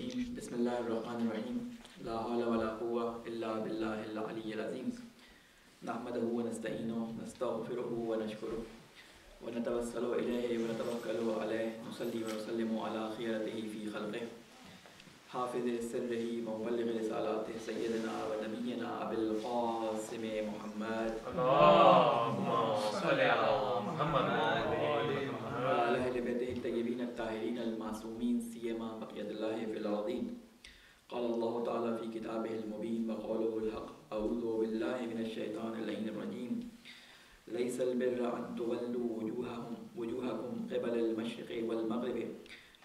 بسم اللہ الرحمن الرحیم لا حول ولا قوة الا باللہ العلی العظیم نحمده ونستعینه نستغفره ونشکره ونتوسل الیہ ونتوکل علیہ نصلی ونسلم علی خیرته فی خلقه حافظ سرہ مبلغ رسالاتہ سیدنا و نبینا ابی القاسم محمد اللہم صلی علی محمد وعلی اہل بیتہ الطیبین الطاہرین المعصومین سیما بقیۃ اللہ فی الارضین قال اللہ تعالی فی کتابہ المبین وقولہ الحق اعوذ باللہ من الشیطان اللعین الرجیم لیس البر ان تولوا وجوہکم قبل المشرق والمغرب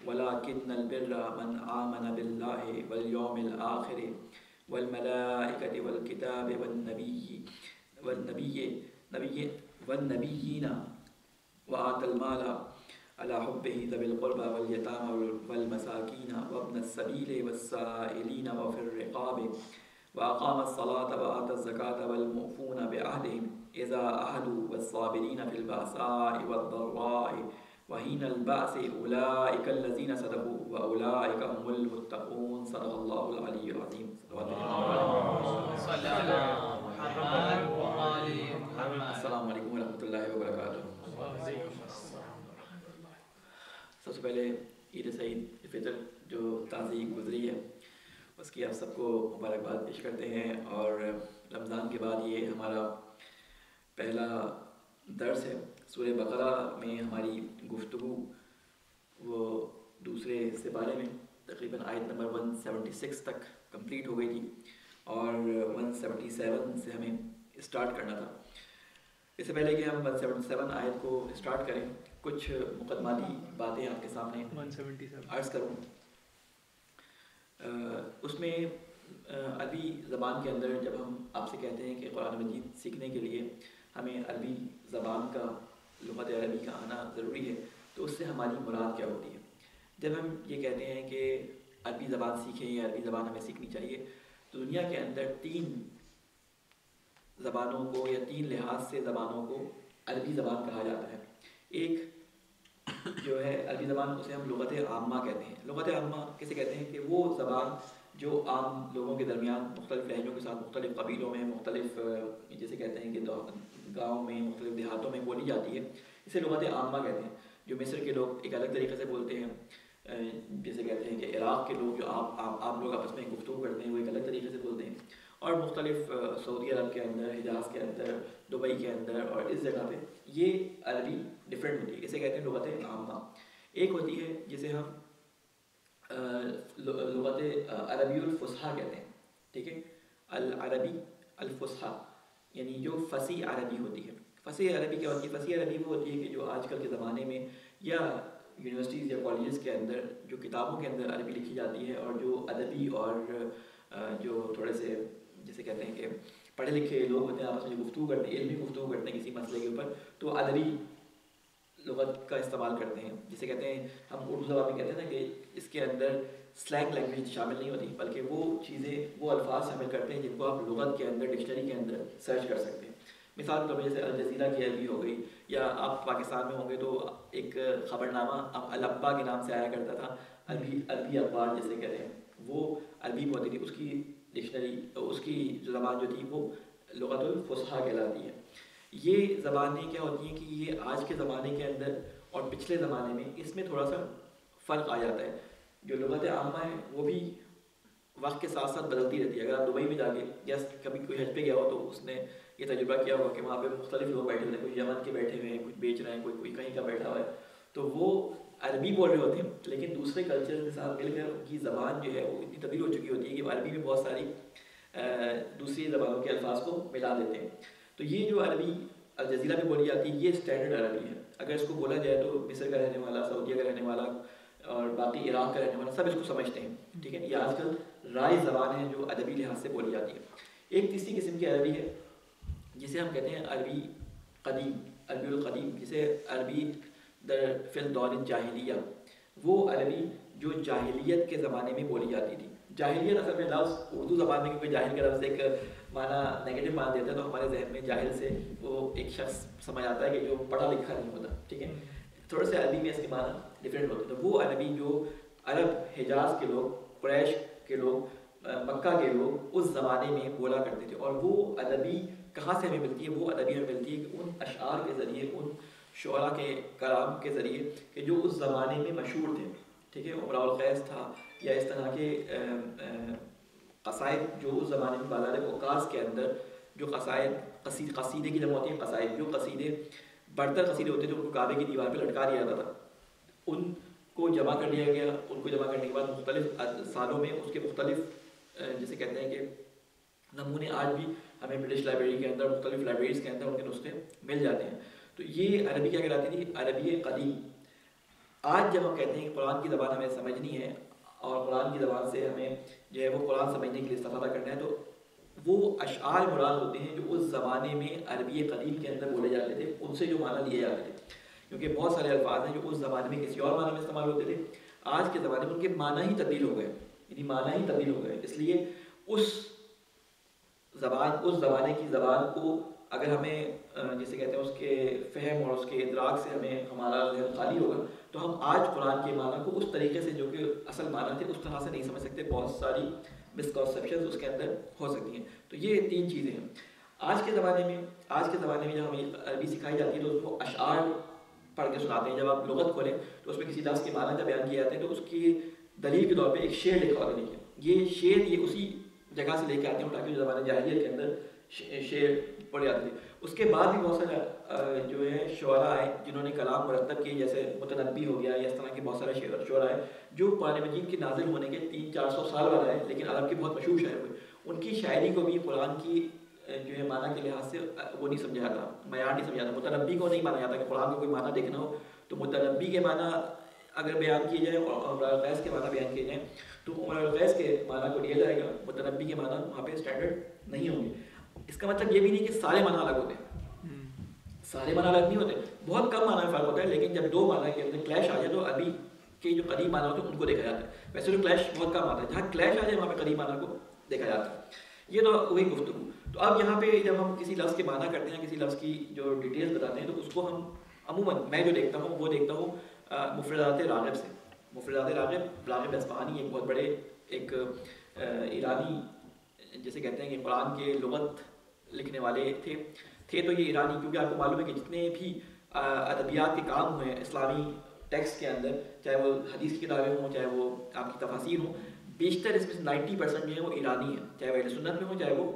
ولكن البر من آمن بالله واليوم الآخر والملائكة والكتاب والنبيين وآتى المال على حبه ذوي القربى واليتامى والمساكين وابن السبيل والسائلين وفي الرقاب وأقام الصلاة وآتى الزكاة والموفون بعهدهم إذا عهدوا والصابرين في البأساء والضراء وحين البأس أولئك الذين صدقوا وأولئك هم المتقون صدق الله العلي العظيم. السلام علیکم ورحمۃ اللہ وبرکاتہ. سب سے پہلے عید سعید فطر جو تازی گزری ہے اس کی آپ سب کو مبارکباد پیش کرتے ہیں، اور رمضان کے بعد یہ ہمارا پہلا درس ہے. سورہ بقرہ میں ہماری گفتگو وہ دوسرے سپارے میں تقریباً آیت نمبر 176 تک کمپلیٹ ہو گئی تھی، اور 177 سے ہمیں اسٹارٹ کرنا تھا. اس سے پہلے کہ ہم 177 آیت کو اسٹارٹ کریں، کچھ مقدماتی باتیں آپ کے سامنے عرض کروں. اس میں عربی زبان کے اندر جب ہم آپ سے کہتے ہیں کہ قرآن مجید سیکھنے کے لیے ہمیں عربی زبان کا، لغت عربی کا آنا ضروری ہے، تو اس سے ہماری مراد کیا ہوتی ہے؟ جب ہم یہ کہتے ہیں کہ عربی زبان سیکھیں یا عربی زبان ہمیں سیکھنی چاہیے، تو دنیا کے اندر 3 زبانوں کو یا 3 لحاظ سے زبانوں کو عربی زبان کہا جاتا ہے. ایک جو ہے عربی زبان، اسے ہم لغت عامہ کہتے ہیں. لغت عامہ کیسے کہتے ہیں؟ کہ وہ زبان جو عام لوگوں کے درمیان مختلف لہجوں کے ساتھ مختلف قبیلوں میں، مختلف جیسے کہتے ہیں کہ گاؤں میں، مختلف دیہاتوں میں بولی جاتی ہے، اسے لغت عامہ کہتے ہیں. جو مصر کے لوگ ایک الگ طریقے سے بولتے ہیں، جیسے کہتے ہیں کہ عراق کے لوگ جو آپ لوگ آپس میں گفتگو کرتے ہیں وہ ایک الگ طریقے سے بولتے ہیں، اور مختلف سعودی عرب کے اندر، حجاز کے اندر، دبئی کے اندر اور اس جگہ پہ یہ عربی ڈفرینٹ ہوتی ہے. اسے کہتے ہیں لغت عامہ. ایک ہوتی ہے جسے ہم لغت عربی الفصحیٰ کہتے ہیں. ٹھیک ہے، العربی الفصحیٰ یعنی جو فصیح عربی ہوتی ہے. فصیح عربی کیا ہوتی ہے؟ فصیح عربی وہ ہوتی ہے کہ جو آج کل کے زمانے میں یا یونیورسٹیز یا کالجز کے اندر جو کتابوں کے اندر عربی لکھی جاتی ہے، اور جو ادبی اور جو تھوڑے سے جیسے کہتے ہیں کہ پڑھے لکھے لوگ ہوتے ہیں، آپس میں گفتگو کرتے ہیں، علمی گفتگو کرتے ہیں کسی مسئلے کے اوپر، تو ادبی لغت کا استعمال کرتے ہیں. جسے کہتے ہیں ہم اردو زبان میں کہتے ہیں نا کہ اس کے اندر سلینگ لینگویج شامل نہیں ہوتی، بلکہ وہ چیزیں، وہ الفاظ شامل کرتے ہیں جن کو آپ لغت کے اندر، ڈکشنری کے اندر سرچ کر سکتے ہیں. مثال کے طور پر جیسے الجزیرہ کی عربی ہو گئی، یا آپ پاکستان میں ہوں گے تو ایک خبر نامہ الابا کے نام سے آیا کرتا تھا، عربی اخبار جیسے کہتے ہیں، وہ عربی میں ہوتی تھی. اس کی ڈکشنری، اس کی جو زبان جو تھی وہ لغت الفصحیٰ کہلاتی ہے. یہ زبانیں کیا ہوتی ہیں کہ یہ آج کے زمانے کے اندر اور پچھلے زمانے میں اس میں تھوڑا سا فرق آ جاتا ہے. جو لغت عامہ ہے وہ بھی وقت کے ساتھ ساتھ بدلتی رہتی ہے. اگر آپ دبئی میں جا کے یا کبھی کوئی حج پہ گیا ہو تو اس نے یہ تجربہ کیا ہوگا کہ وہاں پہ مختلف لوگ بیٹھے ہوتے ہیں، کوئی یمن کے بیٹھے ہوئے ہیں، کچھ بیچ رہے ہیں، کوئی کہیں کا بیٹھا ہوا ہے، تو وہ عربی بول رہے ہوتے ہیں، لیکن دوسرے کلچر کے ساتھ مل کر ان کی زبان جو ہے وہ اتنی تبدیل ہو چکی ہوتی ہے کہ وہ عربی میں بہت ساری دوسری زبانوں کے الفاظ کو ملا دیتے ہیں. تو یہ جو عربی الجزیرہ میں بولی جاتی ہے یہ اسٹینڈرڈ عربی ہے. اگر اس کو بولا جائے تو مصر کا رہنے والا، سعودیہ کا رہنے والا اور باقی عراق کا رہنے والا سب اس کو سمجھتے ہیں. ٹھیک ہے، یہ آج کل رائج زبان ہے جو ادبی لحاظ سے بولی جاتی ہے. ایک تیسری قسم کی عربی ہے جسے ہم کہتے ہیں عربی قدیم، عربی القدیم، جسے عربی در فی الدور الجاہلیہ. وہ عربی جو جاہلیت کے زمانے میں بولی جاتی تھی. جاہلیت اصل میں لفظ اردو زبان میں کیونکہ جاہل کا لفظ ایک معنی نیگیٹو مان دیتا ہے، تو ہمارے ذہن میں جاہل سے وہ ایک شخص سمجھ آتا ہے کہ جو پڑھا لکھا نہیں ہوتا. ٹھیک ہے، تھوڑے سے عربی میں اس کے معنی ڈفرینٹ ہوتے ہیں. تو وہ عربی جو عرب حجاز کے لوگ قریش کے لوگ مکہ کے لوگ اس زمانے میں بولا کرتے تھے. اور وہ ادبی کہاں سے ہمیں ملتی ہے؟ وہ ادبی ہمیں ملتی ہے کہ ان اشعار کے ذریعے، ان شعراء کے کلام کے ذریعے کہ جو اس زمانے میں مشہور تھے. ٹھیک ہے، امراء القیس تھا، یا اس طرح کے قصائد جو اس زمانے میں بازار اوقاز کے اندر جو قصیدے کی جمع ہوتی ہیں قصائد، جو قصیدے برتر قصیدے ہوتے تھے ان کو کعبے کی دیوار پہ لٹکا دیا جاتا تھا. ان کو جمع کر لیا گیا. ان کو جمع کرنے کے بعد مختلف سالوں میں اس کے مختلف جسے کہتے ہیں کہ نمونے آج بھی ہمیں برٹش لائبریری کے اندر، مختلف لائبریریز کے اندر ان کے نسخے مل جاتے ہیں. تو یہ عربی کیا کہلاتی تھی؟ عربی قدیم. آج جب ہم کہتے ہیں کہ قرآن کی زبان ہمیں سمجھنی ہے اور قرآن کی زبان سے ہمیں جو ہے وہ قرآن سمجھنے کے لیے استفادہ کرنا ہے، تو وہ اشعار مراد ہوتے ہیں جو اس زمانے میں عربی قدیم کے اندر بولے جاتے تھے، ان سے جو معنی لیے جاتے تھے. کیونکہ بہت سارے الفاظ ہیں جو اس زمانے میں کسی اور معنی میں استعمال ہوتے تھے، آج کے زمانے میں ان کے معنی ہی تبدیل ہو گئے، یعنی معنی ہی تبدیل ہو گئے. اس لیے اس زمانے کی زبان کو اگر ہمیں جسے کہتے ہیں اس کے فہم اور اس کے ادراک سے ہمارا ذہن خالی ہوگا تو ہم آج قرآن کے معنی کو اس طریقے سے جو کہ اصل معنی تھے اس طرح سے نہیں سمجھ سکتے. بہت ساری مسکنسیپشنز اس کے اندر ہو سکتی ہیں. تو یہ 3 چیزیں ہیں. آج کے زمانے میں جب ہمیں عربی سکھائی جاتی ہے تو اس کو اشعار پڑھ کے سناتے ہیں. جب آپ لغت کھولیں تو اس میں کسی لفظ کے معنی جب بیان کیے جاتے ہیں تو اس کی دلیل کے طور پہ ایک شعر لکھا ہوتا ہے. یہ شعر یہ اسی جگہ سے لے کے آتے ہیں تاکہ جو زمانے جاہلیت کے اندر شعر پڑھ جاتے تھے. اس کے بعد بھی بہت سارے جو ہے شعراء آئے جنہوں نے کلام مرتب کیے، جیسے متنبی ہو گیا، یا اس طرح کے بہت سارے شعراء آئے جو قرآن مجید کے نازل ہونے کے 300-400 سال بعد آئے، لیکن عرب کے بہت مشہور شاعر ہوئے. ان کی شاعری کو بھی قرآن کی جو ہے معنی کے لحاظ سے وہ نہیں سمجھا جاتا، معیار نہیں سمجھا جاتا. متنبی کو نہیں مانا جاتا کہ قرآن کو کوئی معنی دیکھنا ہو تو متنبی کے معنی اگر بیان کیے جائیں اور امراء القیس کے معنی بیان کیے جائیں تو امراء القیس کے معنی کو لیا جائے گا، متنبی کے معنی وہاں پہ اسٹینڈرڈ نہیں ہوں گے. اس کا مطلب یہ بھی نہیں کہ سارے معنی الگ ہوتے ہیں، سارے معنی الگ نہیں ہوتے، بہت کم معنی میں فرق ہوتا ہے. لیکن جب 2 معنی کے اندر کلیش آ جائے تو عربی کے جو قدیم معنی ہوتے ہیں ان کو دیکھا جاتا ہے. ویسے تو کلیش بہت کم آتا ہے، جہاں کلیش آ جائے وہاں پہ قدیم معنی کو دیکھا جاتا ہے. یہ تو وہی گفتگو. تو اب یہاں پہ جب ہم کسی لفظ کے معنی کرتے ہیں، کسی لفظ کی جو ڈیٹیلز بتاتے ہیں، تو اس کو ہم عموماً میں جو دیکھتا ہوں وہ دیکھتا ہوں مفردات راغب سے. مفردات راغب اصفہانی ایک بہت بڑے ایک ایرانی جسے کہتے ہیں کہ قرآن کے لغت لکھنے والے تھے تو یہ ایرانی، کیونکہ آپ کو معلوم ہے کہ جتنے بھی ادبیات کے کام ہوئے ہیں اسلامی ٹیکسٹ کے اندر، چاہے وہ حدیث کی کتابیں ہوں، چاہے وہ آپ کی تفاسیر ہوں، بیشتر اس میں سے 90% جو ہے وہ ایرانی ہیں، چاہے وہ اہل سنت میں ہوں، چاہے وہ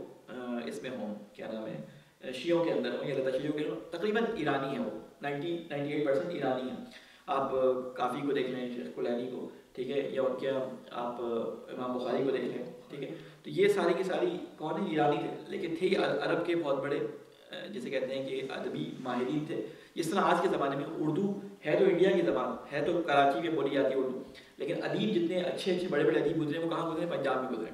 اس میں ہوں کیا نام ہے شیعوں کے اندر ہوں یا لتا شیعوں کے ہوں، تقریباً ایرانی ہیں. وہ 98% ایرانی ہیں. آپ کافی کو دیکھ لیں، شیخ کلینی کو، ٹھیک ہے، یا ان کے آپ امام بخاری کو دیکھ لیں، ٹھیک ہے. تو یہ ساری کی ساری کون ہیں؟ ایرانی تھے، لیکن تھے عرب کے بہت بڑے جسے کہتے ہیں کہ ادبی ماہرین تھے. جس طرح آج کے زمانے میں اردو ہے تو انڈیا کی زبان ہے، تو کراچی میں بولی جاتی ہے اردو، لیکن ادیب جتنے اچھے بڑے ادیب گزرے وہ کہاں گزرے؟ پنجاب میں گزرے.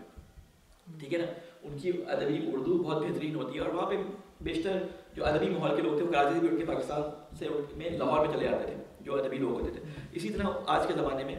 ٹھیک ہے نا. ان کی ادبی اردو بہت بہترین ہوتی ہے، اور وہاں پہ بیشتر جو ادبی ماحول کے لوگ تھے وہ کراچی سے بھی اٹھ کے پاکستان سے میں لاہور میں چلے جاتے تھے جو ادبی لوگ ہوتے تھے. اسی طرح آج کے زمانے میں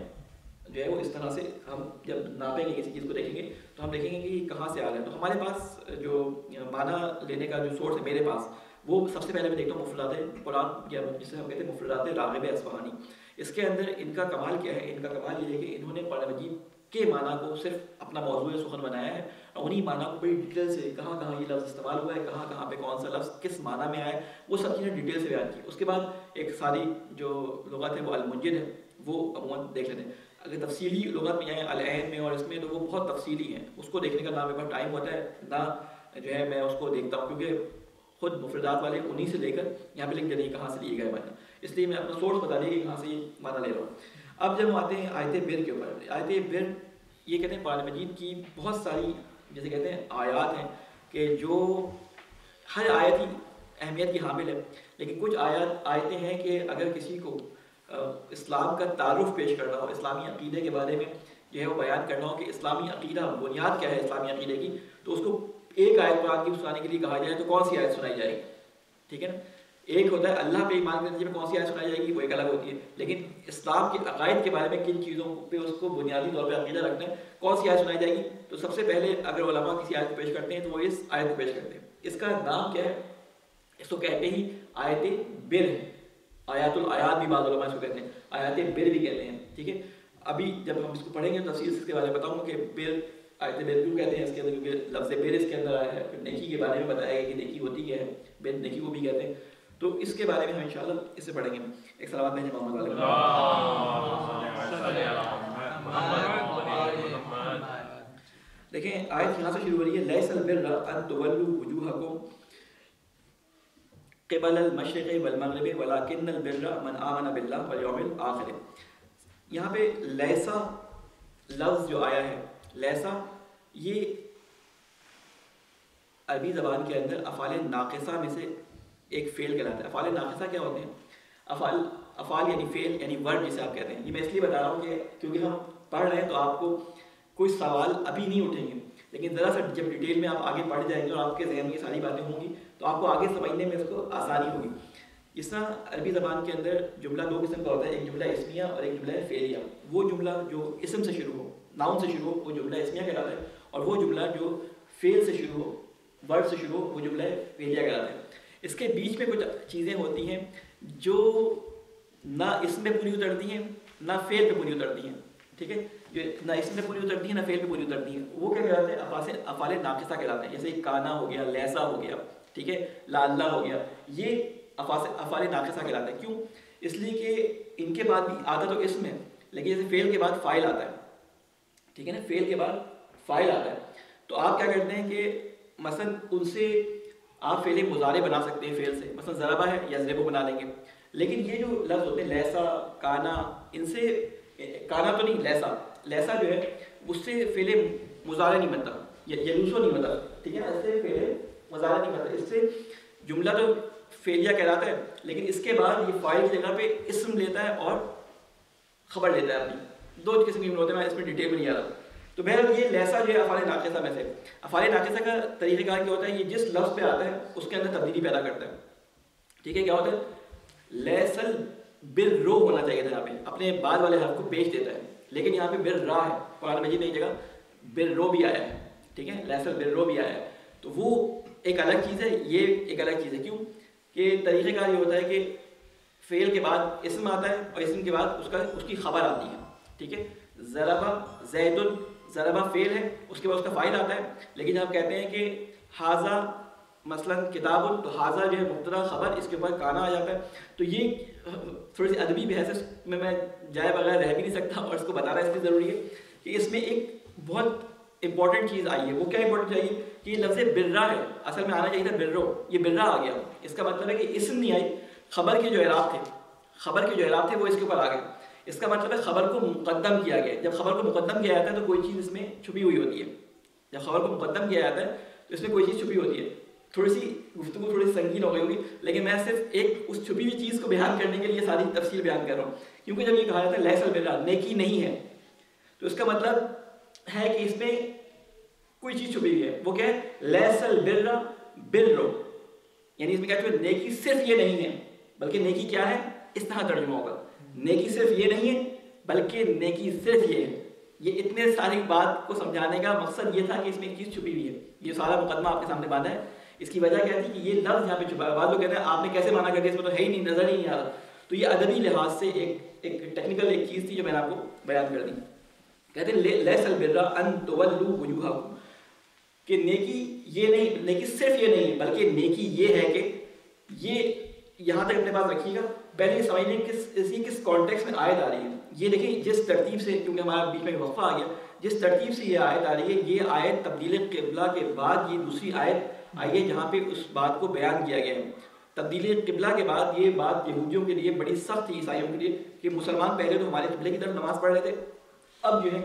جو ہے وہ اس طرح سے ہم جب ناپیں گے کسی چیز کو دیکھیں گے تو ہم دیکھیں گے کہ یہ کہاں سے آ رہا ہے. تو ہمارے پاس جو معنی لینے کا جو سورس ہے میرے پاس، وہ سب سے پہلے میں دیکھتا ہوں مفردات قرآن یا جسے ہم کہتے ہیں مفردات راغب اصفہانی. اس کے اندر ان کا کمال کیا ہے؟ ان کا کمال یہ ہے کہ انہوں نے قرآن مجید کے معنی کو صرف اپنا موضوع سخن بنایا ہے، اور انہی معنی کو بڑی ڈیٹیل سے کہاں کہاں یہ لفظ استعمال ہوا ہے، کہاں کہاں پہ کون سا لفظ کس معنی میں آیا ہے، وہ سب چیزیں ڈیٹیل سے بیان کی. اس کے بعد ایک ساری جو لغت ہے وہ المنجد ہے، وہ عموماً دیکھ لیتے ہیں. اگر تفصیلی لغت میں جائیں العین میں اور اس میں، تو وہ بہت تفصیلی ہیں، اس کو دیکھنے کا نہ میرے پاس ٹائم ہوتا ہے نہ جو ہے میں اس کو دیکھتا ہوں، کیونکہ خود مفردات والے انہی سے لے کر یہاں پہ لکھ دیتے ہیں کہاں سے لیے گئے معنی. اس لیے میں اپنا سورس بتا دیا کہ کہاں سے یہ معنی لے رہا ہوں. اب جب ہم آتے ہیں آیت بر کے اوپر، آیت بر یہ کہتے ہیں قرآن مجید کی بہت ساری جیسے کہتے ہیں آیات ہیں کہ جو ہر آیت ہی اہمیت کی حامل ہے، لیکن کچھ آیتیں ہیں کہ اگر کسی کو اسلام کا تعارف پیش کرنا ہو، اسلامی عقیدے کے بارے میں جو ہے وہ بیان کرنا ہو کہ اسلامی عقیدہ بنیاد کیا ہے اسلامی عقیدے کی، تو اس کو ایک آیت قرآن کی سنانے کے لیے کہا جائے تو کون سی آیت سنائی جائے گی؟ ٹھیک ہے نا. ایک ہوتا ہے اللہ پہ ایمان کرنے میں کون سی آیت سنائی جائے گی، وہ ایک الگ ہوتی ہے. لیکن اسلام کے عقائد کے بارے میں کن چیزوں پہ اس کو بنیادی طور پہ عقیدہ رکھنا ہے، کون سی آیت سنائی جائے گی، تو سب سے پہلے اگر علماء کسی آیت کو پیش کرتے ہیں تو وہ اس آیت کو پیش کرتے ہیں. اس کا نام کیا ہے؟ اس کو کہتے ہی آیت بر ہے. آیات الآیات بھی بعض علماء اس کو کہتے ہیں، آیات بر بھی کہتے ہیں. ٹھیک ہے. ابھی جب ہم اس کو پڑھیں گے تفصیل سے اس کے بارے میں بتاؤں گا کہ بر آیت بر کیوں کہتے ہیں اس کے اندر، کیونکہ لفظ بر اس کے اندر آیا ہے. پھر نیکی کے بارے میں بتایا گیا کہ نیکی ہوتی کیا ہے، بر نیکی کو بھی کہتے ہیں. تو اس کے بارے میں ہم انشاءاللہ اس سے پڑھیں گے. ایک صلوات بھیجیں محمد والے. دیکھیں آیت یہاں سے شروع ہو رہی ہے، لیس البر ان تولوا وجوہکم قبل المشرق والمغرب ولکن البر من آمن باللہ والیوم الآخر. یہاں پہ لیسا لفظ جو آیا ہے، لیسا یہ عربی زبان کے اندر افعال ناقصہ میں سے ایک فعل کہلاتا ہے. افعال ناقصہ کیا ہوتے ہیں؟ افعال یعنی فعل یعنی ورڈ جسے آپ کہتے ہیں. یہ میں اس لیے بتا رہا ہوں کہ کیونکہ ہم پڑھ رہے ہیں تو آپ کو کوئی سوال ابھی نہیں اٹھیں گے، لیکن ذرا سا جب ڈیٹیل میں آپ آگے پڑھ جائیں گے اور آپ کے ذہن میں یہ ساری باتیں ہوں گی تو آپ کو آگے سمجھنے میں اس کو آسانی ہوگی. اس طرح عربی زبان کے اندر جملہ دو قسم کا ہوتا ہے، ایک جملہ اسمیہ اور ایک جملہ فعلیہ. وہ جملہ جو اسم سے شروع ہو، ناؤن سے شروع ہو، وہ جملہ اسمیہ کہلاتا ہے، اور وہ جملہ جو فعل سے شروع ہو، ورڈ سے شروع ہو، وہ جملہ فعلیہ کہلاتا ہے. اس کے بیچ میں کچھ چیزیں ہوتی ہیں جو نہ اسم میں پوری اترتی ہیں نہ فعل پہ پوری اترتی ہیں. ٹھیک ہے، جو نہ اسم میں پوری اترتی ہیں نہ فعل پہ پوری اترتی ہیں، وہ کیا کہلاتے ہیں؟ افعال ناقصہ کہلاتے ہیں. جیسے کانا ہو گیا، لیسا ہو گیا، ٹھیک ہے، لعلہ ہو گیا، یہ افعال ناقصہ کہلاتے ہیں. کیوں؟ اس لیے کہ ان کے بعد بھی آتا تو اسم ہے، لیکن جیسے فعل کے بعد فاعل آتا ہے. ٹھیک ہے نا، فعل کے بعد فاعل آتا ہے. تو آپ کیا کرتے ہیں کہ مثلا ان سے آپ فعل مضارع بنا سکتے ہیں فعل سے، مثلا ضربہ ہے یا ضربو بنا لیں گے. لیکن یہ جو لفظ ہوتے ہیں لیسا، کانا، ان سے کانا تو نہیں، لیسا جو ہے اس سے فعل مضارع نہیں بنتا، یلوسو نہیں بنتا. ٹھیک ہے نا، اس سے فعل مضارع نہیں بنتا. اس سے جملہ تو فعلیہ کہلاتا ہے، لیکن اس کے بعد یہ فاعل کی جگہ پہ اسم لیتا ہے اور خبر لیتا ہے اپنی. دو قسم کے جملے ہوتے ہیں، میں اس میں ڈیٹیل میں نہیں آ رہا. تو بہرحال یہ لیسا جو ہے افعال ناقصہ میں سے. افعال ناقصہ کا طریقہ کار کیا ہوتا ہے؟ یہ جس لفظ پہ آتا ہے اس کے اندر تبدیلی پیدا کرتا ہے. ٹھیک ہے، کیا ہوتا ہے؟ لیسل بررو ہونا چاہیے تھا، یہاں پہ اپنے بعد والے حرف کو پیش دیتا ہے، لیکن یہاں پہ بررا ہے. قرآن مجید میں ایک جگہ بررو بھی آیا ہے. ٹھیک ہے، لیسل بررو بھی آیا ہے. تو وہ ایک الگ چیز ہے، یہ ایک الگ چیز ہے. کیوں کہ طریقہ کار یہ ہوتا ہے کہ فعل کے بعد اسم آتا ہے اور اسم کے بعد اس کی خبر آتی ہے. ٹھیک ہے، ضربہ زید، ضربہ فعل ہے، اس کے بعد اس کا فاعل آتا ہے. لیکن جب آپ کہتے ہیں کہ حاذا مثلا کتاب، تو حاذا جو ہے مبتدا خبر، اس کے اوپر کانا آ جاتا ہے. تو یہ تھوڑی سی ادبی بحث میں جائے بغیر رہ بھی نہیں سکتا، اور اس کو بتانا اس لیے ضروری ہے کہ اس میں ایک بہت امپورٹنٹ چیز آئی ہے. وہ کیا امپورٹنٹ چاہیے کہ یہ لفظ برا ہے، اصل میں آنا چاہیے تھا برو، یہ برا آ گیا. اس کا مطلب ہے کہ اسم نہیں آئی، خبر کے جو اعراب تھے وہ اس کے اوپر آ گئے. اس کا مطلب ہے خبر کو مقدم کیا گیا. جب خبر کو مقدم کیا جاتا ہے تو کوئی چیز اس میں چھپی ہوئی ہوتی ہے. جب خبر کو مقدم کیا جاتا ہے تو اس میں کوئی چیز چھپی ہوتی ہے. تھوڑی سی گفتگو تھوڑی سی سنگین ہو گئی ہوگی، لیکن میں صرف ایک اس چھپی ہوئی چیز کو بیان کرنے کے لیے ساری تفصیل بیان کر رہا ہوں. کیونکہ جب یہ کہا جاتا ہے لیس البر، نیکی نہیں ہے، تو اس کا مطلب ہے کہ اس میں کوئی چیز چھپی ہوئی ہے. وہ کیا ہے؟ لیس البر برو، یعنی اس میں کہتے ہیں نیکی صرف یہ نہیں ہے بلکہ نیکی کیا ہے؟ اس طرح ترجمہ ہوگا، نیکی صرف یہ نہیں ہے بلکہ نیکی صرف یہ ہے. یہ اتنے ساری بات کو سمجھانے کا مقصد یہ تھا کہ اس میں ایک چیز چھپی ہوئی ہے. یہ سارا مقدمہ آپ کے سامنے باندھا ہے. اس کی وجہ کیا تھی کہ یہ لفظ یہاں پہ چھپا ہے. بعض لوگ کہتے ہیں آپ نے کیسے مانا کر دیا، اس میں تو ہے ہی نہیں، نظر ہی نہیں آ رہا. تو یہ ادبی لحاظ سے ایک ٹیکنیکل ایک چیز تھی جو میں نے آپ کو بیان کر دی. کہتے ہیں لیس البر ان تولوا وجوہکم، کہ نیکی یہ نہیں، نیکی صرف یہ نہیں ہے بلکہ نیکی یہ ہے کہ یہ یہاں تک اپنے پاس رکھیے گا. پہلے یہ سمجھ لیں کس کانٹیکس میں آیت آ رہی ہے. یہ دیکھیں جس ترتیب سے، کیونکہ ہمارا بیچ میں وقفہ آ گیا، جس ترتیب سے یہ آیت آ رہی ہے، یہ آیت تبدیل قبلہ کے بعد یہ دوسری آیت آئی ہے جہاں پہ اس بات کو بیان کیا گیا ہے. تبدیل قبلہ کے بعد یہ بات یہودیوں کے لیے بڑی سخت تھی، عیسائیوں کے لیے، کہ مسلمان پہلے تو ہمارے قبلے کی طرف نماز پڑھ رہے تھے، اب جو ہے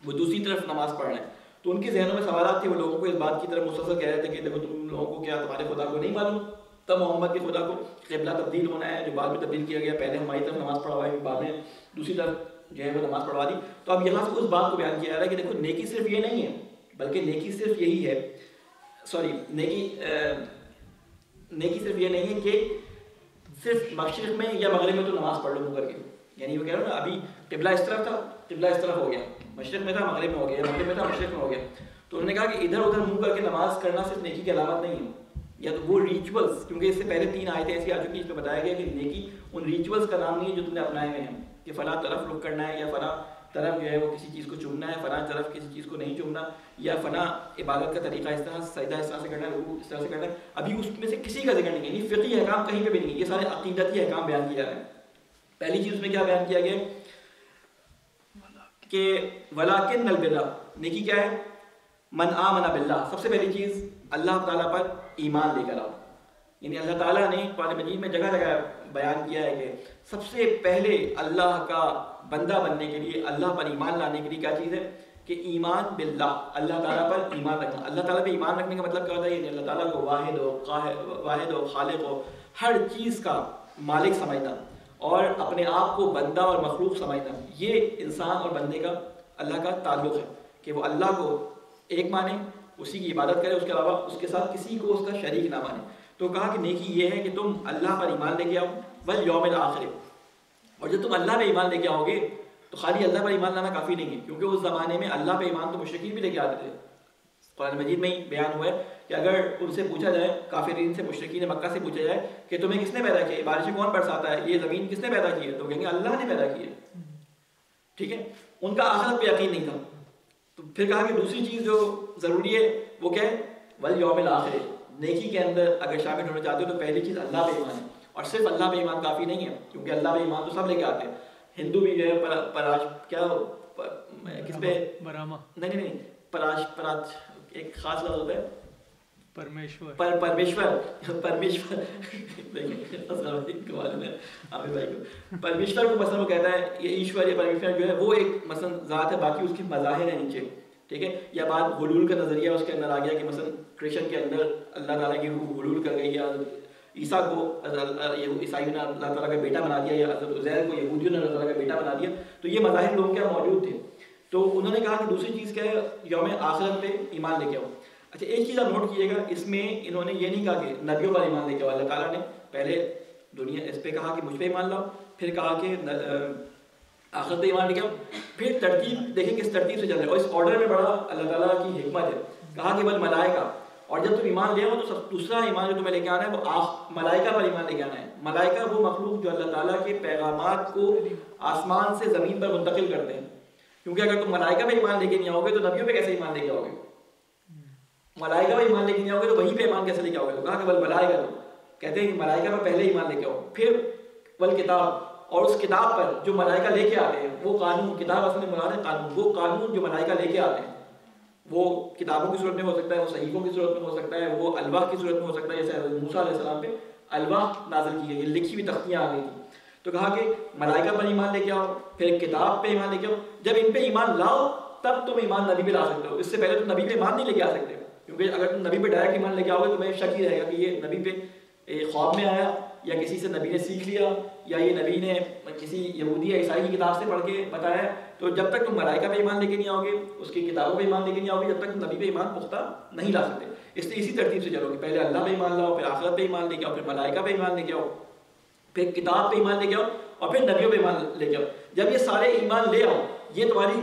وہ دوسری طرف نماز پڑھ رہے ہیں. تو ان کے ذہنوں میں سوالات تھے، وہ لوگوں کو اس بات کی طرف مسلسل کہہ رہے تھے کہ دیکھو تم لوگوں کو کیا تمہارے خدا کو نہیں معلوم، تب محمد کے خدا کو قبلہ تبدیل ہونا ہے جو بعد میں تبدیل کیا گیا. پہلے ہماری طرف نماز پڑھوائی، بعد میں دوسری طرف جو ہے وہ نماز پڑھوا دی. تو اب یہاں سے اس بات کو بیان کیا جا رہا ہے کہ دیکھو نیکی صرف یہ نہیں ہے بلکہ نیکی صرف یہی ہے، نیکی صرف یہ نہیں ہے کہ صرف مشرق میں یا مغرب میں تو نماز پڑھ لو منہ کر کے. یعنی وہ کہہ رہا ہوں نا، ابھی قبلہ اس طرف تھا، قبلہ اس طرف ہو گیا، مشرق میں تھا مغرب میں ہو گیا، مغرب میں تھا مشرق میں ہو گیا. تو انہوں نے کہا کہ ادھر ادھر منہ کر کے نماز کرنا صرف نیکی کی علامت نہیں ہے، یا تو وہ ریچولز، کیونکہ اس سے پہلے 3 آیتیں ایسی آ چکی ہیں جس میں بتایا گیا کہ نیکی ان ریچولز کا نام نہیں ہے جو تم نے اپنائے ہوئے ہیں. کہ فلاں طرف رخ کرنا ہے یا فلاں طرف جو ہے وہ کسی چیز کو چومنا ہے، فلاں طرف کسی چیز کو نہیں چومنا، یا فلاں عبادت کا طریقہ اس طرح، سجدہ اس طرح سے کرنا ہے، رکوع اس طرح سے کرنا ہے، ابھی اس میں سے کسی کا ذکر نہیں ہے، یعنی فقہی احکام کہیں پہ بھی نہیں، یہ سارے عقیدتی احکام بیان کیا ہے۔ پہلی چیز اس میں کیا بیان کیا گیا کہ ولاکن البر، نیکی کیا ہے؟ من آمن باللہ، سب سے پہلی چیز اللہ تعالیٰ پر ایمان لے کر آؤ، یعنی اللہ تعالیٰ نے قرآن مجید میں جگہ جگہ بیان کیا ہے کہ سب سے پہلے اللہ کا بندہ بننے کے لیے، اللہ پر ایمان لانے کے لیے کیا چیز ہے کہ ایمان باللہ، اللہ تعالیٰ پر ایمان رکھنا۔ اللہ تعالیٰ پہ ایمان رکھنے کا مطلب کیا ہوتا ہے؟ یعنی اللہ تعالیٰ کو واحد و خالق و ہر چیز کا مالک سمجھنا، اور اپنے آپ کو بندہ اور مخلوق سمجھنا۔ یہ انسان اور بندے کا اللہ کا تعلق ہے کہ وہ اللہ کو ایک مانے، اسی کی عبادت کرے، اس کے علاوہ اس کے ساتھ کسی کو اس کا شریک نہ مانے۔ تو کہا کہ نیکی یہ ہے کہ تم اللہ پر ایمان لے کے آؤ، والیوم الآخر، اور جب تم اللہ پہ ایمان لے کے آؤ گے تو خالی اللہ پر ایمان لانا کافی نہیں ہے، کیونکہ اس زمانے میں اللہ پہ ایمان تو مشرکین بھی لے کے آتے تھے۔ قرآن مجید میں ہی بیان ہوا ہے کہ اگر ان سے پوچھا جائے، کافرین سے، مشرکین مکہ سے پوچھا جائے کہ تمہیں کس نے پیدا کیا، بارشیں کون برساتا ہے، یہ زمین کس نے پیدا کی ہے، تو کہیں گے اللہ نے پیدا کی ہے۔ ٹھیک ہے، ان کا آخرت پہ یقین نہیں تھا۔ تو پھر کہا کہ دوسری چیز جو ضروری ہے وہ کیا ہے؟ والیوم الآخر، نیکی کے اندر اگر شامل ہونا چاہتے ہو تو پہلی چیز اللہ پہ ایمان ہے، اور صرف اللہ پہ ایمان کافی نہیں ہے، کیونکہ اللہ پہ ایمان تو سب لے کے آتے ہیں۔ ہندو بھی جو ہے کس پہ نہیں پراج ایک خاص لفظ ہوتا ہے پرمیشور پرمیشور کو مثلا وہ کہتا ہے یہ ایشور یا پرمیشور جو ہے وہ ایک مثلا ذات ہے، باقی اس کے مظاہر ہیں نیچے، ٹھیک ہے۔ یا بات حلول کا نظریہ اس کے اندر آ گیا کہ مثلا کرشن کے اندر اللہ تعالیٰ کی روح حلول کر گئی، یا عیسیٰ کو عیسائیوں نے اللہ تعالیٰ کا بیٹا بنا دیا، یا حضرت عزیر کو یہودیوں نے اللہ تعالیٰ کا بیٹا بنا دیا، تو یہ مظاہر لوگوں کے موجود تھے۔ تو انہوں نے کہا کہ دوسری چیز کیا ہے؟ یوم آخرت پہ ایمان لے کے آؤ۔ اچھا ایک چیز آپ نوٹ کیے گا، اس میں انہوں نے یہ نہیں کہا کہ نبیوں پر ایمان لے کے آؤ، اللہ تعالیٰ نے پہلے دنیا اس پہ کہا کہ مجھ پہ ایمان لاؤ، پھر کہا کہ آخرت پہ ایمان لے کے آؤ، پھر ترتیب دیکھیں کس ترتیب سے چل رہا ہے، اور اس آرڈر میں بڑا اللہ تعالیٰ کی حکمت ہے۔ کہا کہ بل ملائکہ، اور جب تم ایمان لے آؤ تو دوسرا ایمان جو تمہیں لے کے آنا ہے وہ ملائکہ پر ایمان لے کے آنا ہے۔ ملائکہ وہ مخلوق جو اللہ تعالیٰ کے پیغامات کو آسمان سے زمین پر منتقل کرتے ہیں، کیونکہ اگر تم ملائکہ پہ ایمان لے کے نہیں آؤ گے تو نبیوں پہ کیسے ایمان لے کے آؤ گے؟ ملائکہ پہ ایمان لے کے نہیں آؤ گے تو وہیں پہ ایمان کیسے لے کے آؤ گے؟ تو کہا کہ بل ملائکہ، تو کہتے ہیں کہ ملائکہ پر پہلے ایمان لے کے آؤ، پھر بل کتاب، اور اس کتاب پر جو ملائکہ لے کے آتے ہیں وہ قانون، کتاب اصل میں مراد ہے قانون، وہ قانون جو ملائکہ لے کے آتے ہیں، وہ کتابوں کی صورت میں ہو سکتا ہے، وہ صحیفوں کی صورت میں ہو سکتا ہے، وہ الواح کی صورت میں ہو سکتا ہے، جیسے حضرت موسیٰ علیہ السلام پہ الواح نازل کی گئی، لکھی ہوئی تختیاں آ گئی تھیں۔ تو کہا کہ ملائکہ پر ایمان لے کے آؤ، پھر کتاب پہ ایمان لے کے آؤ، جب ان پہ ایمان لاؤ تب تم ایمان نبی پہ لا سکتے ہو، اس سے پہلے تم نبی پہ ایمان نہیں لے کے آ سکتے، کیونکہ اگر تم نبی پہ ڈائریکٹ ایمان لے کے آؤ گے تو تمہیں شک ہی رہے گا کہ یہ نبی پہ خواب میں آیا، یا کسی سے نبی نے سیکھ لیا، یا یہ نبی نے کسی یہودی یا عیسائی کی کتاب سے پڑھ کے بتایا۔ تو جب تک تم ملائکہ پہ ایمان لے کے نہیں آؤ گے، اس کی کتابوں پہ ایمان لے کے نہیں آؤ گے، جب تک تم نبی پہ ایمان پختہ نہیں لا سکتے۔ اس لیے اسی ترتیب سے چلو گے، پہلے اللہ پہ ایمان لاؤ، پھر آخرت پہ ایمان لے کے آؤ، پھر ملائکہ پہ ایمان لے کے آؤ، پھر کتاب پہ ایمان لے کے آؤ، اور پھر نبیوں پہ ایمان لے کے آؤ۔ جب یہ سارے ایمان لے آؤ، یہ تمہاری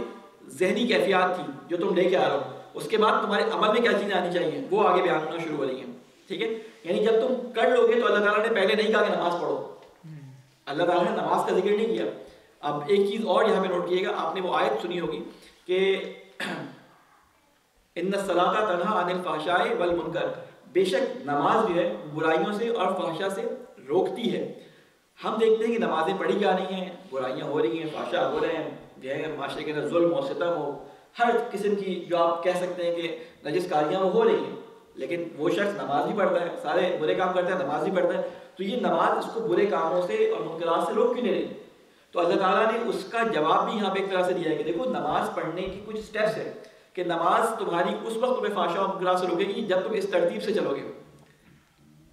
ذہنی کیفیات تھی جو تم لے کے آ رہے ہو، اس کے بعد تمہارے عمل میں کیا چیزیں آنی چاہیے وہ آگے بیان ہونا شروع ہو رہی ہیں، ٹھیک ہے۔ یعنی جب تم کر لو گے تو اللہ تعالیٰ نے پہلے نہیں کہا کہ نماز پڑھو، اللہ تعالیٰ نے نماز کا ذکر نہیں کیا۔ اب ایک چیز اور یہاں پہ نوٹ کیے گا، آپ نے وہ آیت سنی ہوگی کہ ان الصلاۃ تنہا عن الفحشاء والمنکر، بے شک نماز جو ہے برائیوں سے اور فحشا سے روکتی ہے۔ ہم دیکھتے ہیں کہ نمازیں پڑھی جا رہی ہیں، برائیاں ہو رہی ہیں، فحشا ہو رہے ہیں، جو ہے معاشرے کے اندر ظلم و ستم ہو، ہر قسم کی جو آپ کہہ سکتے ہیں کہ نجس کاریاں وہ ہو رہی ہیں، لیکن وہ شخص نماز بھی پڑھتا ہے، سارے برے کام کرتا ہے، نماز بھی پڑھتا ہے، تو یہ نماز اس کو برے کاموں سے اور منکرات سے روک کیوں نہیں رہی؟ تو اللہ تعالیٰ نے اس کا جواب بھی یہاں پہ ایک طرح سے دیا ہے کہ دیکھو نماز پڑھنے کی کچھ سٹیپس ہے کہ نماز تمہاری اس وقت تمہیں فحشا اور منکرات سے روکے گی جب تم اس ترتیب سے چلو گے۔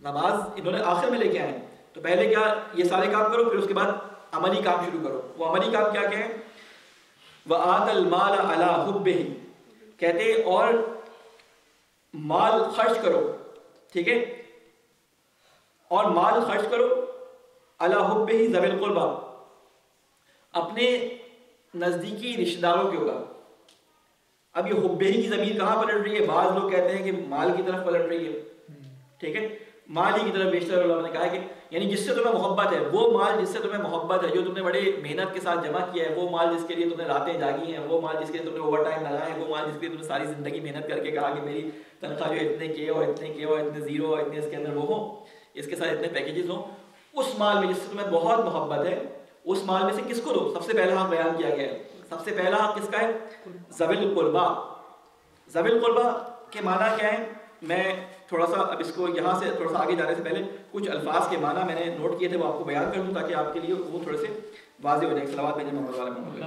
نماز انہوں نے آخر میں لے کے آئے، تو پہلے کیا یہ سارے کام کرو، پھر اس کے بعد عملی کام شروع کرو۔ وہ عملی کام کیا کیا ہے؟ وَآتَ الْمَالَ عَلَىٰ حُبِّهِ، کہتے ہیں اور مال خرچ کرو، ٹھیک ہے، اور مال خرچ کرو عَلَىٰ حُبِّهِ ذَوِي الْقُرْبَىٰ، اپنے نزدیکی رشتہ داروں کے اوپر۔ اب یہ حُبِّهِ کی ضمیر کہاں پلٹ رہی ہے؟ بعض لوگ کہتے ہیں کہ مال کی طرف پلٹ رہی ہے، ٹھیک ہے، مال ہی کی طرف بیشتر علماء نے کہا کہ یعنی جس سے تمہیں محبت ہے، وہ مال جس سے تمہیں محبت ہے، جو تم نے بڑے محنت کے ساتھ جمع کیا ہے، وہ مال جس کے لیے تم نے راتیں جاگی ہیں، وہ مال جس کے لیے تم نے اوور ٹائم لگائے ہیں، وہ مال جس کے لیے تم نے ساری زندگی محنت کر کے کہا کہ میری تنخواہ جو اتنے کے ہو، اتنے کے ہو، اتنے زیرو ہو، اتنے اس کے اندر وہ ہو، اس کے ساتھ اتنے پیکیجز ہوں، اس مال میں جس سے تمہیں بہت محبت ہے، اس مال میں سے کس کو دو؟ سب سے پہلا حق بیان کیا گیا ہے. سب سے پہلا حق کس کا ہے؟ ذوی القربا. ذوی القربا کے معنی کیا ہے؟ میں تھوڑا سا اب اس کو یہاں سے تھوڑا سا آگے جانے سے پہلے کچھ الفاظ کے معنی میں نے نوٹ کیے تھے، وہ آپ کو بیان کر دوں تاکہ آپ کے لیے وہ تھوڑے سے واضح ہو جائیں. صلوات بھیجیں محمد والے محمد.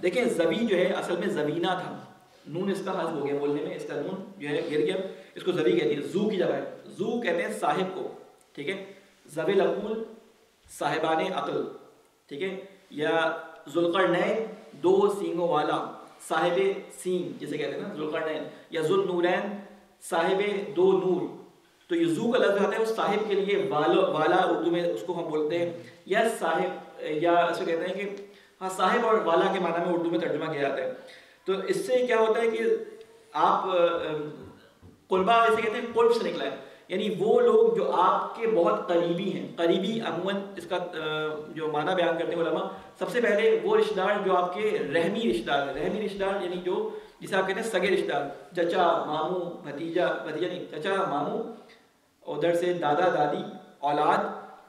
دیکھیں ذوی جو ہے اصل میں زوینہ تھا، نون اس کا حذف ہو گیا بولنے میں، اس کا نون جو ہے گر گیا، اس کو ذوی کہتے ہیں. ذو کی جگہ ہے، ذو کہتے ہیں صاحب کو، ٹھیک ہے. ذوی العقول صاحبان عقل، ٹھیک ہے. یا ذوالقرنین دو سینگوں والا، صاحب سینگ جسے کہتے ہیں نا ذوالقرنین. یا ذوالنورین صاحب دو نور. تو یہ ذو کا لفظ آتا ہے وہ صاحب کے لیے، والا اردو میں اس کو ہم بولتے ہیں، یا صاحب، یا اس کو کہتے ہیں کہ ہاں صاحب اور والا کے معنی میں اردو میں ترجمہ کیا جاتا ہے. تو اس سے کیا ہوتا ہے کہ آپ قربا جیسے کہتے ہیں قرب سے نکلا ہے، یعنی وہ لوگ جو آپ کے بہت قریبی ہیں. قریبی عموماً اس کا جو معنی بیان کرتے ہیں علماء، سب سے پہلے وہ رشتہ دار جو آپ کے رحمی رشتہ دار ہیں. رحمی رشتہ دار یعنی جو جسے آپ کہتے ہیں سگے رشتہ دار، چچا ماموں بھتیجا نہیں، چچا ماموں، ادھر سے دادا دادی اولاد،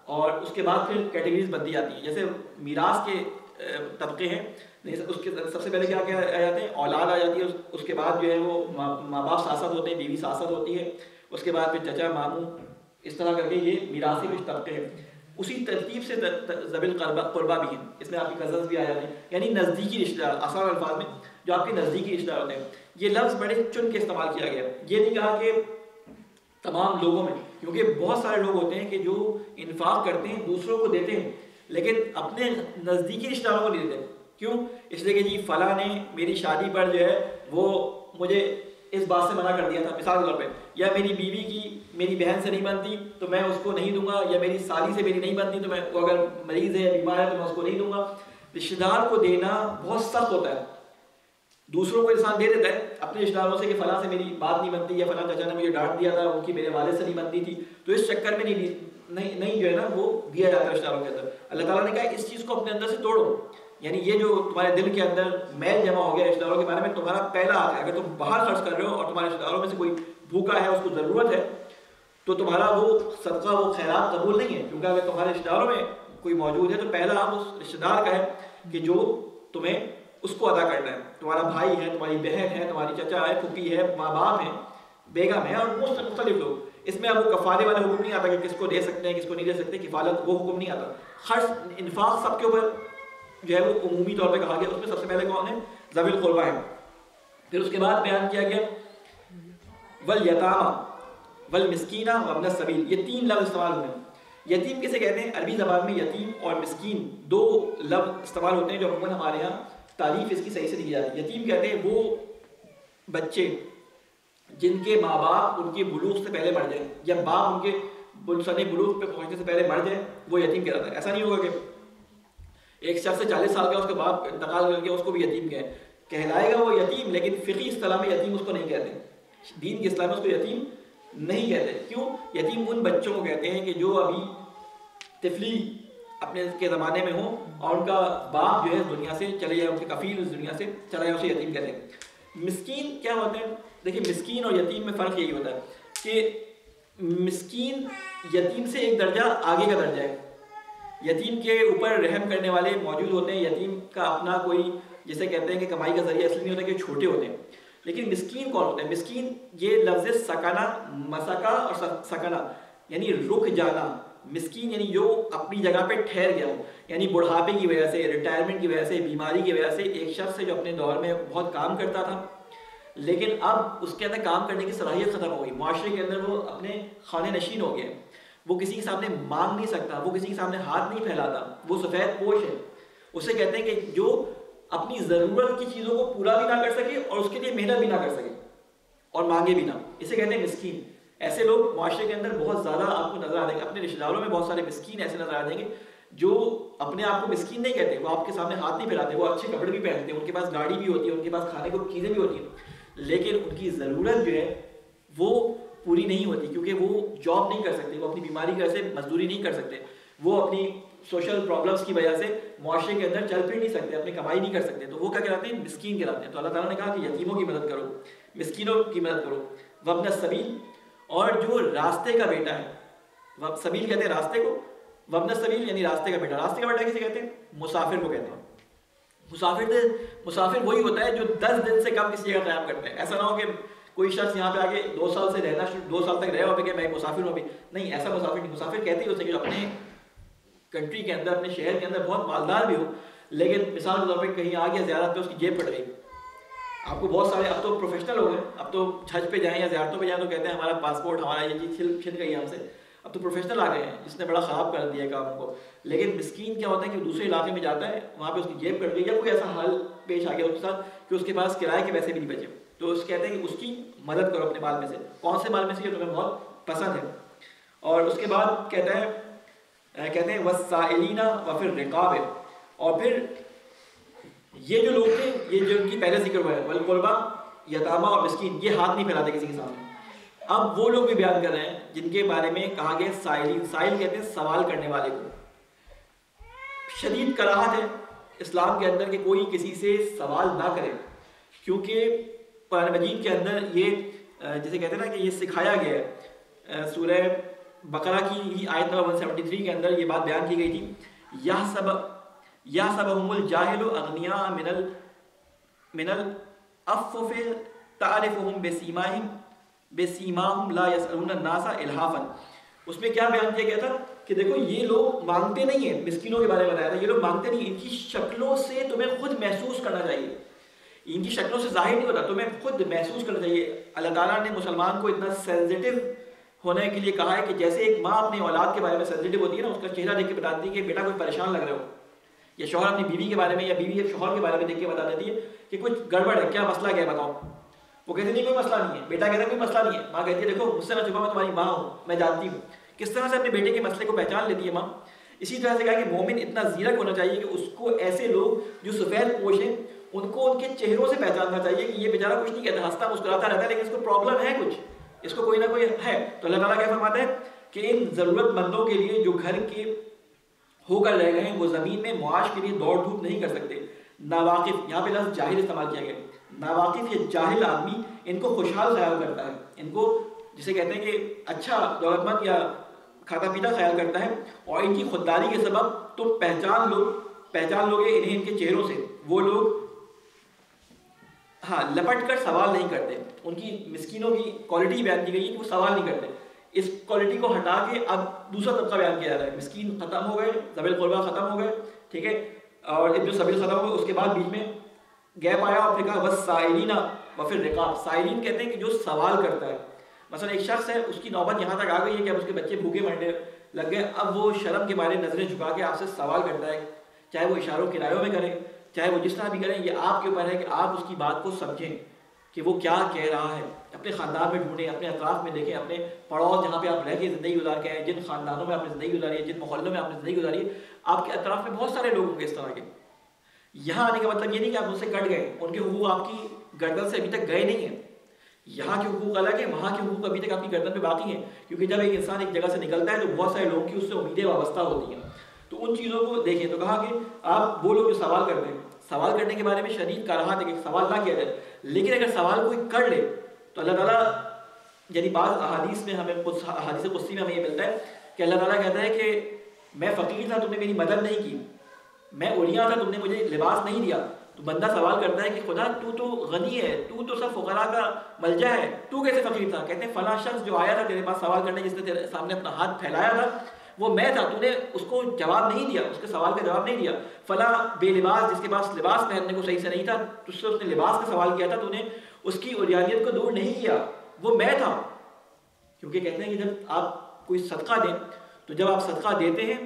اور اس کے بعد پھر کیٹیگریز بنتی جاتی ہیں. جیسے میراث کے طبقے ہیں، اس کے سب سے پہلے کیا آ جاتے ہیں؟ اولاد آ جاتی ہے. اس کے بعد جو ہے وہ ماں باپ ساسد ہوتے ہیں، بیوی ساسد ہوتی ہے، اس کے بعد پھر چچا ماموں، اس طرح کر کے یہ میراثی کچھ طبقے ہیں. اسی ترتیب سے ذوی القربا بھی ہیں، اس میں آپ کے کزنز بھی آ جاتے ہیں، یعنی نزدیکی رشتہ دار. آسان الفاظ میں جو آپ کے نزدیکی رشتہ دار ہوتے ہیں. یہ لفظ بڑے چن کے استعمال کیا گیا، یہ نہیں کہا کہ تمام لوگوں میں، کیونکہ بہت سارے لوگ ہوتے ہیں کہ جو انفاق کرتے ہیں، دوسروں کو دیتے ہیں، لیکن اپنے نزدیکی رشتہ داروں کو نہیں دیتے. کیوں؟ اس لیے کہ جی فلاں نے میری شادی پر جو ہے وہ مجھے اس بات سے منع کر دیا تھا، مثال کے طور پہ، یا میری بیوی کی میری بہن سے نہیں بنتی تو میں اس کو نہیں دوں گا، یا میری سالی سے میری نہیں بنتی تو میں وہ اگر مریض ہے یا بیمار ہے تو میں اس کو نہیں دوں گا. رشتہ دار کو دینا بہت سخت ہوتا ہے. دوسروں کو انسان دے دیتا ہے اپنے رشتہ داروں سے کہ فلاں سے میری بات نہیں بنتی، یا فلاں چچا نے مجھے ڈانٹ دیا تھا، ان کی میرے والد سے نہیں بنتی تھی، تو اس چکر میں نہیں جو ہے نا وہ دیا جاتا ہے رشتہ داروں کے اندر. اللہ تعالیٰ نے کہا اس چیز کو اپنے اندر سے توڑو. یعنی یہ جو تمہارے دل کے اندر میل جمع ہو گیا رشتہ داروں کے بارے میں، تمہارا پہلا حق ہے. اگر تم باہر خرچ کر رہے ہو اور تمہارے رشتہ داروں میں سے کوئی بھوکا ہے، اس کو ضرورت ہے، تو تمہارا وہ صدقہ، وہ خیرات قبول نہیں ہے. کیونکہ اگر تمہارے رشتہ داروں میں کوئی موجود ہے تو پہلا حق اس رشتہ دار کا ہے کہ جو تمہیں اس کو ادا کرنا ہے. تمہارا بھائی ہے، تمہاری بہن ہے، تمہاری چچا ہے، پھوپھی ہے، ماں باپ ہیں، بیگم ہے، اور مختلف لوگ. اس میں اب وہ کفالے والا حکم نہیں آتا کہ کس کو دے سکتے ہیں کس کو نہیں دے سکتے، کفالت وہ حکم نہیں آتا. خرچ انفاق سب کے اوپر جو ہے وہ عمومی طور پہ کہا گیا. اس میں سب سے پہلے کون ہے؟ ذوی القربا ہے. پھر اس کے بعد بیان کیا گیا والیتامى والمسکینہ وابن السبیل. یہ تین لفظ استعمال ہوئے ہیں. یتیم کسے کہتے ہیں؟ عربی زبان میں یتیم اور مسکین دو لفظ استعمال ہوتے ہیں جو عموماً ہمارے یہاں تعریف اس کی صحیح سے نہیں کی جاتی. یتیم کہتے ہیں وہ بچے جن کے ماں باپ ان کے بلوغ سے پہلے مر جائیں، یا باپ ان کے سن بلوغ پہ پہنچنے سے پہلے مر جائیں، وہ یتیم کہلاتا ہے. ایسا نہیں ہوگا کہ ایک شخص 40 سال کا اس کے باپ انتقال کر کے اس کو بھی یتیم کہلائے گا وہ یتیم، لیکن فقہی اصطلاح میں یتیم اس کو نہیں کہتے. دین کی اصطلاح میں اس کو یتیم نہیں کہتے. کیوں؟ یتیم ان بچوں کو کہتے ہیں کہ جو ابھی طفلی اپنے کے زمانے میں ہوں اور ان کا باپ جو ہے اس دنیا سے چلے جائے، ان کے کفیل اس دنیا سے چلا جائے، اسے یتیم کہتے ہیں. مسکین کیا ہوتا ہے؟ دیکھیں مسکین اور یتیم میں فرق یہی ہوتا ہے کہ مسکین یتیم سے ایک درجہ آگے کا درجہ ہے. یتیم کے اوپر رحم کرنے والے موجود ہوتے ہیں. یتیم کا اپنا کوئی جیسے کہتے ہیں کہ کمائی کا ذریعہ اس لیے نہیں ہوتا کہ چھوٹے ہوتے ہیں. لیکن مسکین کون ہوتا ہے؟ مسکین یہ لفظ سکنا، مسکا اور سکنا یعنی رک جانا. مسکین یعنی جو اپنی جگہ پہ ٹھہر گیا ہو، یعنی بڑھاپے کی وجہ سے، ریٹائرمنٹ کی وجہ سے، بیماری کی وجہ سے ایک شخص ہے جو اپنے دور میں بہت کام کرتا تھا لیکن اب اس کے اندر کام کرنے کی صلاحیت ختم ہو گئی، معاشرے کے اندر وہ اپنے خانے نشین ہو گئے، وہ کسی کے سامنے مانگ نہیں سکتا، وہ کسی کے سامنے ہاتھ نہیں پھیلاتا، وہ سفید پوش ہے. اسے کہتے ہیں کہ جو اپنی ضرورت کی چیزوں کو پورا بھی نہ کر سکے اور اس کے لیے محنت بھی نہ کر سکے اور مانگے بھی نہ، اسے کہتے ہیں مسکین. ایسے لوگ معاشرے کے اندر بہت زیادہ آپ کو نظر آ دیں گے. اپنے رشتہ داروں میں بہت سارے مسکین ایسے نظر آ دیں گے جو اپنے آپ کو مسکین نہیں کہتے، وہ آپ کے سامنے ہاتھ نہیں پھیلاتے، وہ اچھے کپڑے بھی پہنتے ہیں، ان کے پاس گاڑی بھی ہوتی ہے، ان کے پاس کھانے کو چیزیں بھی ہوتی ہیں، لیکن ان کی ضرورت جو ہے وہ پوری نہیں ہوتی، کیونکہ وہ جاب نہیں کر سکتے، وہ اپنی بیماری کی وجہ سے مزدوری نہیں کر سکتے، وہ اپنی سوشل پرابلمس کی وجہ سے معاشرے کے اندر چل پھر نہیں سکتے، اپنی کمائی نہیں کر سکتے، تو وہ کیا کہلاتے ہیں؟ مسکین کہلاتے ہیں۔ تو اللہ تعالیٰ نے کہا کہ یتیموں کی مدد کرو، مسکینوں کی مدد کرو، وابن السبیل، اور جو راستے کا بیٹا ہے، سبیل کہتے ہیں راستے کو، وابن السبیل یعنی راستے کا بیٹا۔ راستے کا بیٹا کسے کہتے ہیں؟ مسافر کو کہتے ہیں۔ مسافر وہی ہوتا ہے جو 10 دن سے کم کسی جگہ قیام کرتا ہے۔ ایسا نہ ہو کہ کوئی شخص یہاں پہ آگے 2 سال سے رہنا، 2 سال تک رہے اور کہ میں مسافر ہوں ابھی، نہیں، ایسا مسافر نہیں۔ مسافر کہتے ہیں اسے کہ اپنے کنٹری کے اندر، اپنے شہر کے اندر بہت مالدار بھی ہو، لیکن مثال کے طور پہ کہیں آ گیا زیارت پہ، اس کی جیب پھٹ گئی۔ آپ کو بہت سارے اب تو پروفیشنل ہو گئے، اب تو حج پہ جائیں یا زیارتوں پہ جائیں تو کہتے ہیں ہمارا پاسپورٹ، ہمارا یہ چیز چھن گئی ہم سے، اب تو پروفیشنل آ گئے ہیں جس نے بڑا خراب کر دیا کام کو۔ لیکن مسکین کیا ہوتا ہے کہ دوسرے علاقے میں جاتا ہے، وہاں پہ اس کی جیب کٹ گئی یا کوئی ایسا حال پیش آ گیا اس کے ساتھ کہ اس کے پاس کرائے کے پیسے بھی نہیں بچے، تو اس کہتے ہیں کہ اس کی مدد کرو اپنے مال میں سے۔ کون سے مال میں سے؟ جو تمہیں بہت پسند ہے۔ اور اس کے بعد کہتے ہیں والسائلین وفی الرقاب، اور پھر یہ جو لوگ تھے، یہ جو ان کی پہلے ذکر ہوا ہے، والقربا، یتامہ اور مسکین، یہ ہاتھ نہیں پھیلاتے کسی کے سامنے۔ اب وہ لوگ بھی بیان کر رہے ہیں جن کے بارے میں کہا گیا سائلین، سائل کہتے ہیں سوال کرنے والے کو۔ شدید کراہت ہے اسلام کے اندر کہ کوئی کسی سے سوال نہ کرے، کیونکہ قرآن مجید کے اندر یہ جسے کہتے ہیں نا کہ یہ سکھایا گیا ہے۔ سورہ بقرہ کی ہی آیت نمبر 173 کے اندر یہ بات بیان کی گئی تھی، یحسبهم الجاہل اغنیاء من العفف تعرفهم بسیماہم لا یسألون الناس الحافا۔ اس میں کیا بیان کیا گیا تھا کہ دیکھو یہ لوگ مانگتے نہیں ہیں، مسکینوں کے بارے میں بتایا تھا، یہ لوگ مانگتے نہیں، ان کی شکلوں سے تمہیں خود محسوس کرنا چاہیے، ان کی شکلوں سے ظاہر نہیں ہوتا، تمہیں خود محسوس کرنا چاہیے۔ اللہ تعالیٰ نے مسلمان کو اتنا سینسیٹیو ہونے کے لیے کہا ہے کہ جیسے ایک ماں اپنی اولاد کے بارے میں سینسیٹیو ہوتی ہے نا، اس کا چہرہ دیکھ کے بتاتی ہے کہ بیٹا کوئی پریشان لگ رہا ہو، یا شوہر اپنی بیوی کے بارے میں یا بیوی شوہر کے بارے میں دیکھ کے بتا دیتی ہے کہ کچھ گڑبڑ ہے، کیا مسئلہ کیا ہے بتاؤ۔ وہ کہتے نہیں کوئی مسئلہ نہیں ہے، بیٹا کہتا ہے کوئی مسئلہ نہیں ہے، ماں کہتی ہے دیکھو مجھ سے نہ چھپا، میں تمہاری ماں ہوں، میں جانتی ہوں۔ کس طرح سے اپنے بیٹے کے مسئلے کو پہچان لیتی ہے ماں۔ اسی طرح سے کہا کہ مومن اتنا زیرک ہونا چاہیے کہ اس کو ایسے لوگ جو سفید پوش ہیں ان کو ان کے چہروں سے پہچاننا چاہیے کہ یہ بیچارہ کچھ نہیں کہتا، ہنستا مسکراتا رہتا ہے، لیکن اس کو پرابلم ہے کچھ، اس کو کوئی نہ کوئی ہے۔ تو اللہ تعالیٰ کیا فرماتا ہے کہ ان ضرورت مندوں کے لیے جو گھر کے ہو کر رہ گئے ہیں، وہ زمین میں معاش کے لیے دوڑ دھوپ نہیں کر سکتے۔ ناواقف، یہاں پہ لفظ جاہل استعمال کیا گیا، ناواقف یا جاہل آدمی ان کو خوشحال خیال کرتا ہے، ان کو جسے کہتے ہیں کہ اچھا دولت مند یا کھاتا پیتا خیال کرتا ہے، اور ان کی خودداری کے سبب تم پہچان لو گے انہیں ان کے چہروں سے۔ وہ لوگ ہاں لپٹ کر سوال نہیں کرتے، ان کی مسکینوں کی کوالٹی بیان کی گئی ہے کہ وہ سوال نہیں کرتے۔ اس کوالٹی کو ہٹا کے اب دوسرا طبقہ بیان کیا جا رہا ہے، مسکین ختم ہو گئے، ذوی القربیٰ ختم ہو گئے، ٹھیک ہے، اور ابن السبیل ختم ہو گئے، اس کے بعد بیچ میں گیپ آیا اور پھر کہا والسائلین وفی الرقاب۔ سائلین کہتے ہیں کہ جو سوال کرتا ہے، مثلا ایک شخص ہے، اس کی نوبت یہاں تک آ گئی ہے کہ اب اس کے بچے بھوکے مرنے لگ گئے، اب وہ شرم کے مارے نظریں جھکا کے آپ سے سوال کرتا ہے، چاہے وہ اشاروں کنایوں میں کریں، چاہے وہ جس طرح بھی کریں، یہ آپ کے اوپر ہے کہ آپ اس کی بات کو سمجھیں کہ وہ کیا کہہ رہا ہے۔ اپنے خاندان میں ڈھونڈیں، اپنے اطراف میں دیکھیں، اپنے پڑوس جہاں پہ آپ رہ کے زندگی گزار کے ہیں، جن خاندانوں میں آپ نے زندگی گزاری ہے، جن محلوں میں آپ نے زندگی گزاری ہے، آپ کے اطراف میں بہت سارے لوگ ہوں گے اس طرح کے۔ یہاں آنے کا مطلب یہ نہیں کہ آپ ان سے کٹ گئے، ان کے حقوق آپ کی گردن سے ابھی تک گئے نہیں ہیں، یہاں کے حقوق الگ ہیں، وہاں کے حقوق ابھی تک آپ کی گردن پہ باقی ہیں، کیونکہ جب ایک انسان ایک جگہ سے نکلتا ہے تو بہت سارے لوگوں کی اس سے امیدیں وابستہ ہوتی ہیں، تو ان چیزوں کو دیکھیں۔ تو کہا کہ آپ وہ لوگ جو سوال کرتے ہیں، سوال کرنے کے بارے میں شدید کراہت ہے کہ سوال نہ کیا جائے، لیکن اگر سوال کوئی کر لے تو اللہ تعالیٰ، یعنی بعض احادیث میں ہمیں احادیث قدسی میں ہمیں یہ ملتا ہے کہ اللہ تعالیٰ کہتا ہے کہ میں فقیر تھا، تم نے میری مدد نہیں کی، میں اولیاء تھا، تم نے مجھے لباس نہیں دیا۔ تو بندہ سوال کرتا ہے کہ خدا تو تو غنی ہے، تو تو سب فقراء کا ملجا ہے، تو کیسے فقیر تھا؟ کہتے ہیں فلاں شخص جو آیا تھا تیرے پاس سوال کرنے، جس نے تیرے سامنے اپنا ہاتھ پھیلایا تھا، وہ میں تھا، تو نے اس کو جواب نہیں دیا، اس کے سوال کا جواب نہیں دیا۔ فلاں بے لباس جس کے پاس لباس پہننے کو صحیح سے نہیں تھا، تجھ سے اس نے لباس کا سوال کیا تھا، تو نے اس کی اولیانیت کو دور نہیں کیا، وہ میں تھا۔ کیونکہ کہتے ہیں کہ جب آپ کوئی صدقہ دیں تو جب آپ صدقہ دیتے ہیں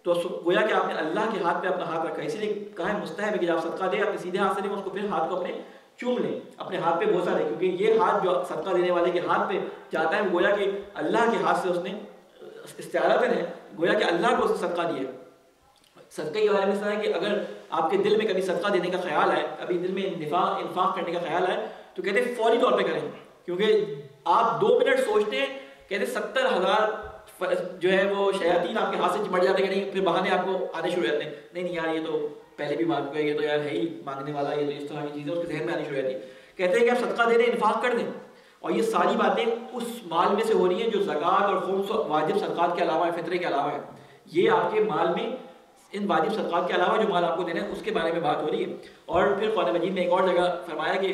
تو گویا کہ آپ نے اللہ کے ہاتھ پہ اپنا ہاتھ رکھا ہے، اسی لیے کہا ہے مستحب ہے کہ جب آپ صدقہ دیں اپنے سیدھے ہاتھ سے دیں، اس کو پھر ہاتھ کو اپنے چوم لیں، اپنے ہاتھ پہ بوسہ لیں، کیونکہ یہ ہاتھ جو صدقہ دینے والے کے ہاتھ پہ جاتا ہے وہ گویا کہ اللہ کے ہاتھ سے اس نے استعارتاً ہے، گویا کہ اللہ کو اس نے صدقہ دیا۔ صدقے کے بارے میں اس طرح ہے کہ اگر آپ کے دل میں کبھی صدقہ دینے کا خیال آئے، کبھی دل میں انفاق کرنے کا خیال آئے، تو کہتے ہیں فوری طور پہ کریں، کیونکہ آپ 2 منٹ سوچتے ہیں، کہتے ہیں 70,000 جو ہے وہ شیاطین آپ کے ہاتھ سے چمٹ جاتے ہیں کہ نہیں، پھر بہانے آپ کو آنے شروع ہو جاتے ہیں، نہیں یار یہ تو پہلے بھی مانگ گئے، یہ تو یار ہے ہی مانگنے والا، یہ تو اس طرح کی چیزیں اس کے ذہن میں آنی شروع ہو جاتی ہیں. کہتے ہیں کہ آپ صدقہ دے دیں، انفاق کر دیں، اور یہ ساری باتیں اس مال میں سے ہو رہی ہیں جو زکوٰۃ اور خمس و واجب صدقات کے علاوہ ہے، فطرے کے علاوہ ہے. یہ آپ کے مال میں ان واجب صدقات کے علاوہ جو مال آپ کو دینا ہے اس کے بارے میں بات ہو رہی ہے. اور پھر قرآن مجید میں ایک اور جگہ فرمایا کہ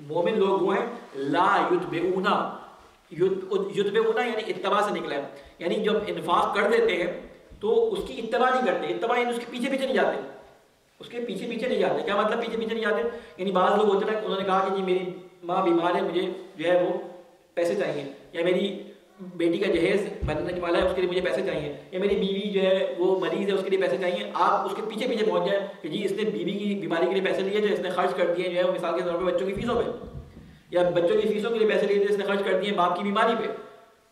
مومن لوگ وہ ہیں لا یتبعونا، یتبعونا یعنی اتباع سے نکلا ہے، یعنی جب انفاق کر دیتے ہیں تو اس کی اتباع نہیں کرتے. اتباع یعنی اس کے پیچھے پیچھے نہیں جاتے، اس کے پیچھے پیچھے نہیں جاتے. کیا مطلب پیچھے پیچھے نہیں جاتے؟ یعنی بعض لوگ ہوتے ہیں، انہوں نے کہا کہ جی میری ماں بیمار ہے، مجھے جو ہے وہ پیسے چاہیے، یا میری بیٹی کا جہیز بننے والا ہے اس کے لیے مجھے پیسے چاہیے، یا میری بیوی جو ہے وہ مریض ہے اس کے لیے پیسے چاہیے. آپ اس کے پیچھے پیچھے پہنچ جائیں کہ جی اس نے بیوی کی بیماری کے لیے پیسے لیے جو اس نے خرچ کر دیے جو ہے مثال کے طور پہ بچوں کی فیسوں پہ، یا بچوں کی فیسوں کے لیے پیسے لیے جو اس نے خرچ کر دیے باپ کی بیماری پہ.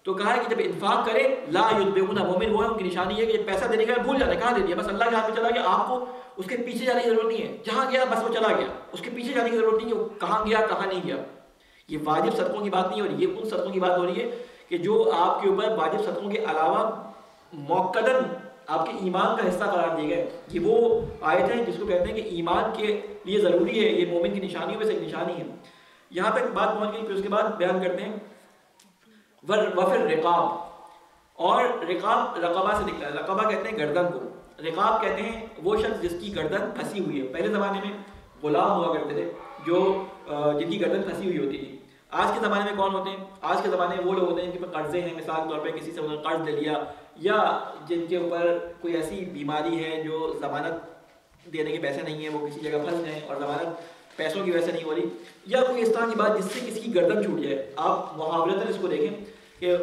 تو کہا ہے کہ جب انفاق کرے لا یتبعون، مومن وہ ہے ان کی نشانی ہے کہ پیسہ دینے کا بھول جاتے، کہاں دے دیا، بس اللہ کے ہاتھ میں چلا گیا. آپ کو اس کے پیچھے جانے کی ضرورت نہیں ہے، جہاں گیا بس وہ چلا گیا، اس کے پیچھے جانے کی ضرورت نہیں ہے وہ کہاں گیا کہاں نہیں گیا. یہ واجب صدقوں کی بات نہیں ہو رہی، یہ ان صدقوں کی بات ہو رہی ہے کہ جو آپ کے اوپر واجب صدقوں کے علاوہ موقداً آپ کے ایمان کا حصہ قرار دیے گئے. یہ وہ آیت ہے جس کو کہتے ہیں کہ ایمان کے لیے ضروری ہے، یہ مومن کی نشانیوں میں سے ایک نشانی ہے. یہاں تک بات پہنچ گئی، پھر اس کے بعد بیان کرتے ہیں وفر رقاب. اور رقاب رقبہ سے نکلا ہے، رقبہ کہتے ہیں گردن کو، رقاب کہتے ہیں وہ شخص جس کی گردن پھنسی ہوئی ہے. پہلے زمانے میں غلام ہوا کرتے تھے جو جن کی گردن پھنسی ہوئی ہوتی تھی. آج کے زمانے میں کون ہوتے ہیں؟ آج کے زمانے میں وہ لوگ ہوتے ہیں جن کے قرضے ہیں، مثال کے طور پہ کسی سے انہوں نے قرض لے لیا، یا جن کے اوپر کوئی ایسی بیماری ہے جو ضمانت دینے کے پیسے نہیں ہیں، وہ کسی جگہ پھنس گئے اور ضمانت پیسوں کی وجہ سے نہیں ہو رہی، یا کوئی اس طرح کی بات جس سے کسی کی گردن چھوٹ جائے. آپ محاورتاً اس کو دیکھیں کہ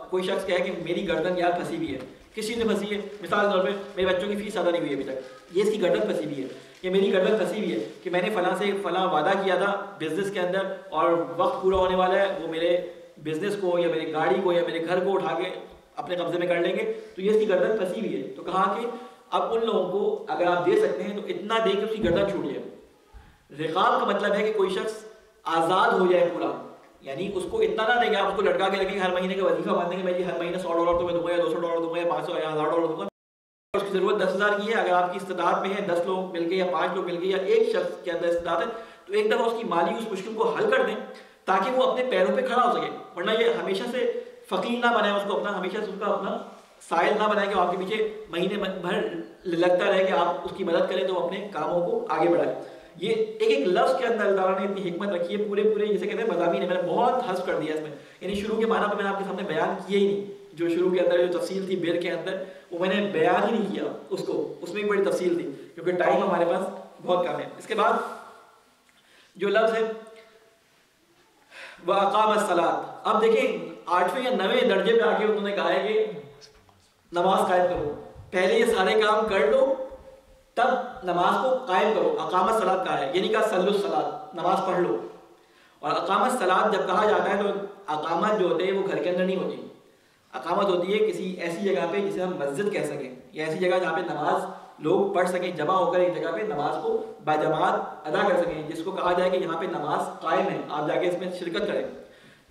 کوئی شخص کہے کہ میری گردن یار پھنسی ہوئی ہے. کس چیز میں پھنسی ہے؟ مثال کے طور پہ میرے بچوں کی فیس ادا نہیں ہوئی ابھی تک، یہ اس کی گردن پھنسی ہوئی ہے. کہ میری گردن پھنسی ہوئی ہے کہ میں نے فلاں سے فلاں وعدہ کیا تھا بزنس کے اندر اور وقت پورا ہونے والا ہے، وہ میرے بزنس کو یا میری گاڑی کو یا میرے گھر کو اٹھا کے اپنے قبضے میں کر لیں گے، تو یہ اس کی گردن پھنسی ہوئی ہے. تو کہا کہ اب ان لوگوں کو اگر آپ دے سکتے ہیں تو اتنا دے کہ اس کی گردن چھوٹ جائے. رقاب کا مطلب ہے کہ کوئی شخص آزاد ہو جائے پورا، یعنی اس کو اتنا نہ دے گا، آپ اس کو لٹکا کے رکھیں ہر مہینے کا وظیفہ باندھیں گے میں جی ہر مہینے $100 تمہیں دوں گا یا $200 دوں گا یا $500 یا $1000 دوں گا. اس کی ضرورت 10,000 کی ہے، اگر آپ کی استطاعت میں ہے 10 لوگ مل کے یا 5 لوگ مل کے یا ایک شخص کے اندر استطاعت ہے تو ایک دفعہ اس کی مالی اس مشکل کو حل کر دیں تاکہ وہ اپنے پیروں پہ کھڑا ہو سکے. ورنہ یہ ہمیشہ سے فقیر نہ بنائے اس کو اپنا، ہمیشہ سے اس کا اپنا سائل نہ بنائے کہ آپ کے پیچھے مہینے بھر لگتا رہے کہ آپ اس کی مدد کریں تو وہ اپنے کاموں کو آگے بڑھائے. یہ ایک لفظ کے اندر اللہ تعالیٰ نے اتنی حکمت رکھی ہے، پورے جسے کہتے ہیں مضامین ہے، میں نے بہت حذف کر دیا اس میں، یعنی شروع کے معنی پہ میں نے آپ کے سامنے بیان کیا ہی نہیں. جو شروع کے اندر جو تفصیل تھی بیر کے اندر وہ میں نے بیان ہی نہیں کیا اس کو، اس میں بھی بڑی تفصیل تھی کیونکہ ٹائم ہمارے پاس بہت کم ہے. اس کے بعد جو لفظ ہے وَأَقَامَ الصَّلَاةَ، اب دیکھیں 8ویں یا 9ویں درجے پہ آگے انہوں نے کہا ہے کہ نماز قائم کرو. پہلے یہ سارے کام کر لو تب نماز کو قائم کرو. اقامت الصلاۃ کہا ہے، یعنی کہ صلوا الصلاۃ، نماز پڑھ لو. اور اقامت الصلاۃ جب کہا جاتا ہے تو اقامت جو ہوتے ہیں وہ گھر کے اندر نہیں ہوتی، اقامت ہوتی ہے کسی ایسی جگہ پہ جسے ہم مسجد کہہ سکیں، یا ایسی جگہ جہاں پہ نماز لوگ پڑھ سکیں، جمع ہو کر ایک جگہ پہ نماز کو باجماعت ادا کر سکیں، جس کو کہا جائے کہ یہاں پہ نماز قائم ہے، آپ جا کے اس میں شرکت کریں.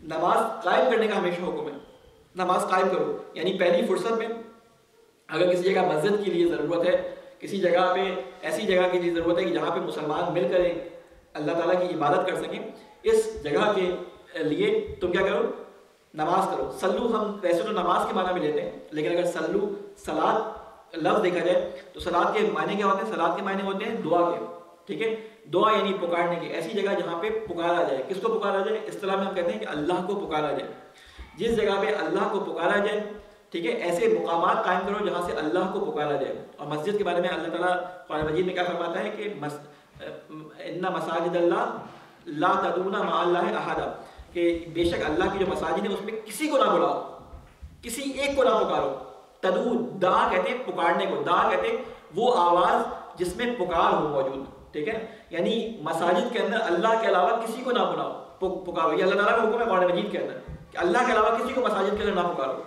نماز قائم کرنے کا ہمیشہ حکم ہے، نماز قائم کرو. یعنی پہلی فرصت میں اگر کسی جگہ مسجد کے لیے ضرورت ہے، کسی جگہ پہ ایسی جگہ کی ضرورت ہے کہ جہاں پہ مسلمان مل کر اللہ تعالیٰ کی عبادت کر سکیں، اس جگہ کے لیے تم کیا کرو؟ نماز کرو. سلو ہم ویسے تو نماز کے معنی میں لیتے ہیں، لیکن اگر سلو صلاۃ لفظ دیکھا جائے تو صلاۃ کے معنی کیا ہوتے ہیں؟ صلاۃ کے معنی ہوتے ہیں دعا کے، ٹھیک ہے، دعا یعنی پکارنے کی، ایسی جگہ جہاں پہ پکارا جائے. کس کو پکارا جائے؟ اصطلاح میں ہم کہتے ہیں کہ اللہ کو پکارا جائے. جس جگہ پہ اللہ کو پکارا جائے، ٹھیک ہے، ایسے مقامات قائم کرو جہاں سے اللہ کو پکارا جائے. اور مسجد کے بارے میں اللہ تعالیٰ قرآن مجید میں کیا فرماتا ہے کہ ان مساجد اللہ لا تدعوا مع اللہ احد، کہ بے شک اللہ کی جو مساجد ہے اس میں کسی کو نہ بلاؤ، کسی ایک کو نہ پکارو. تدعو، دعا کہتے ہیں پکارنے کو، دعا کہتے ہیں وہ آواز جس میں پکار ہو موجود، ٹھیک ہے. یعنی مساجد کے اندر اللہ کے علاوہ کسی کو نہ بلاؤ، پکارو. یہ اللہ تعالیٰ کا حکم ہے قرآن مجید کے اندر کہ اللہ کے علاوہ کسی کو مساجد کے اندر نہ پکارو.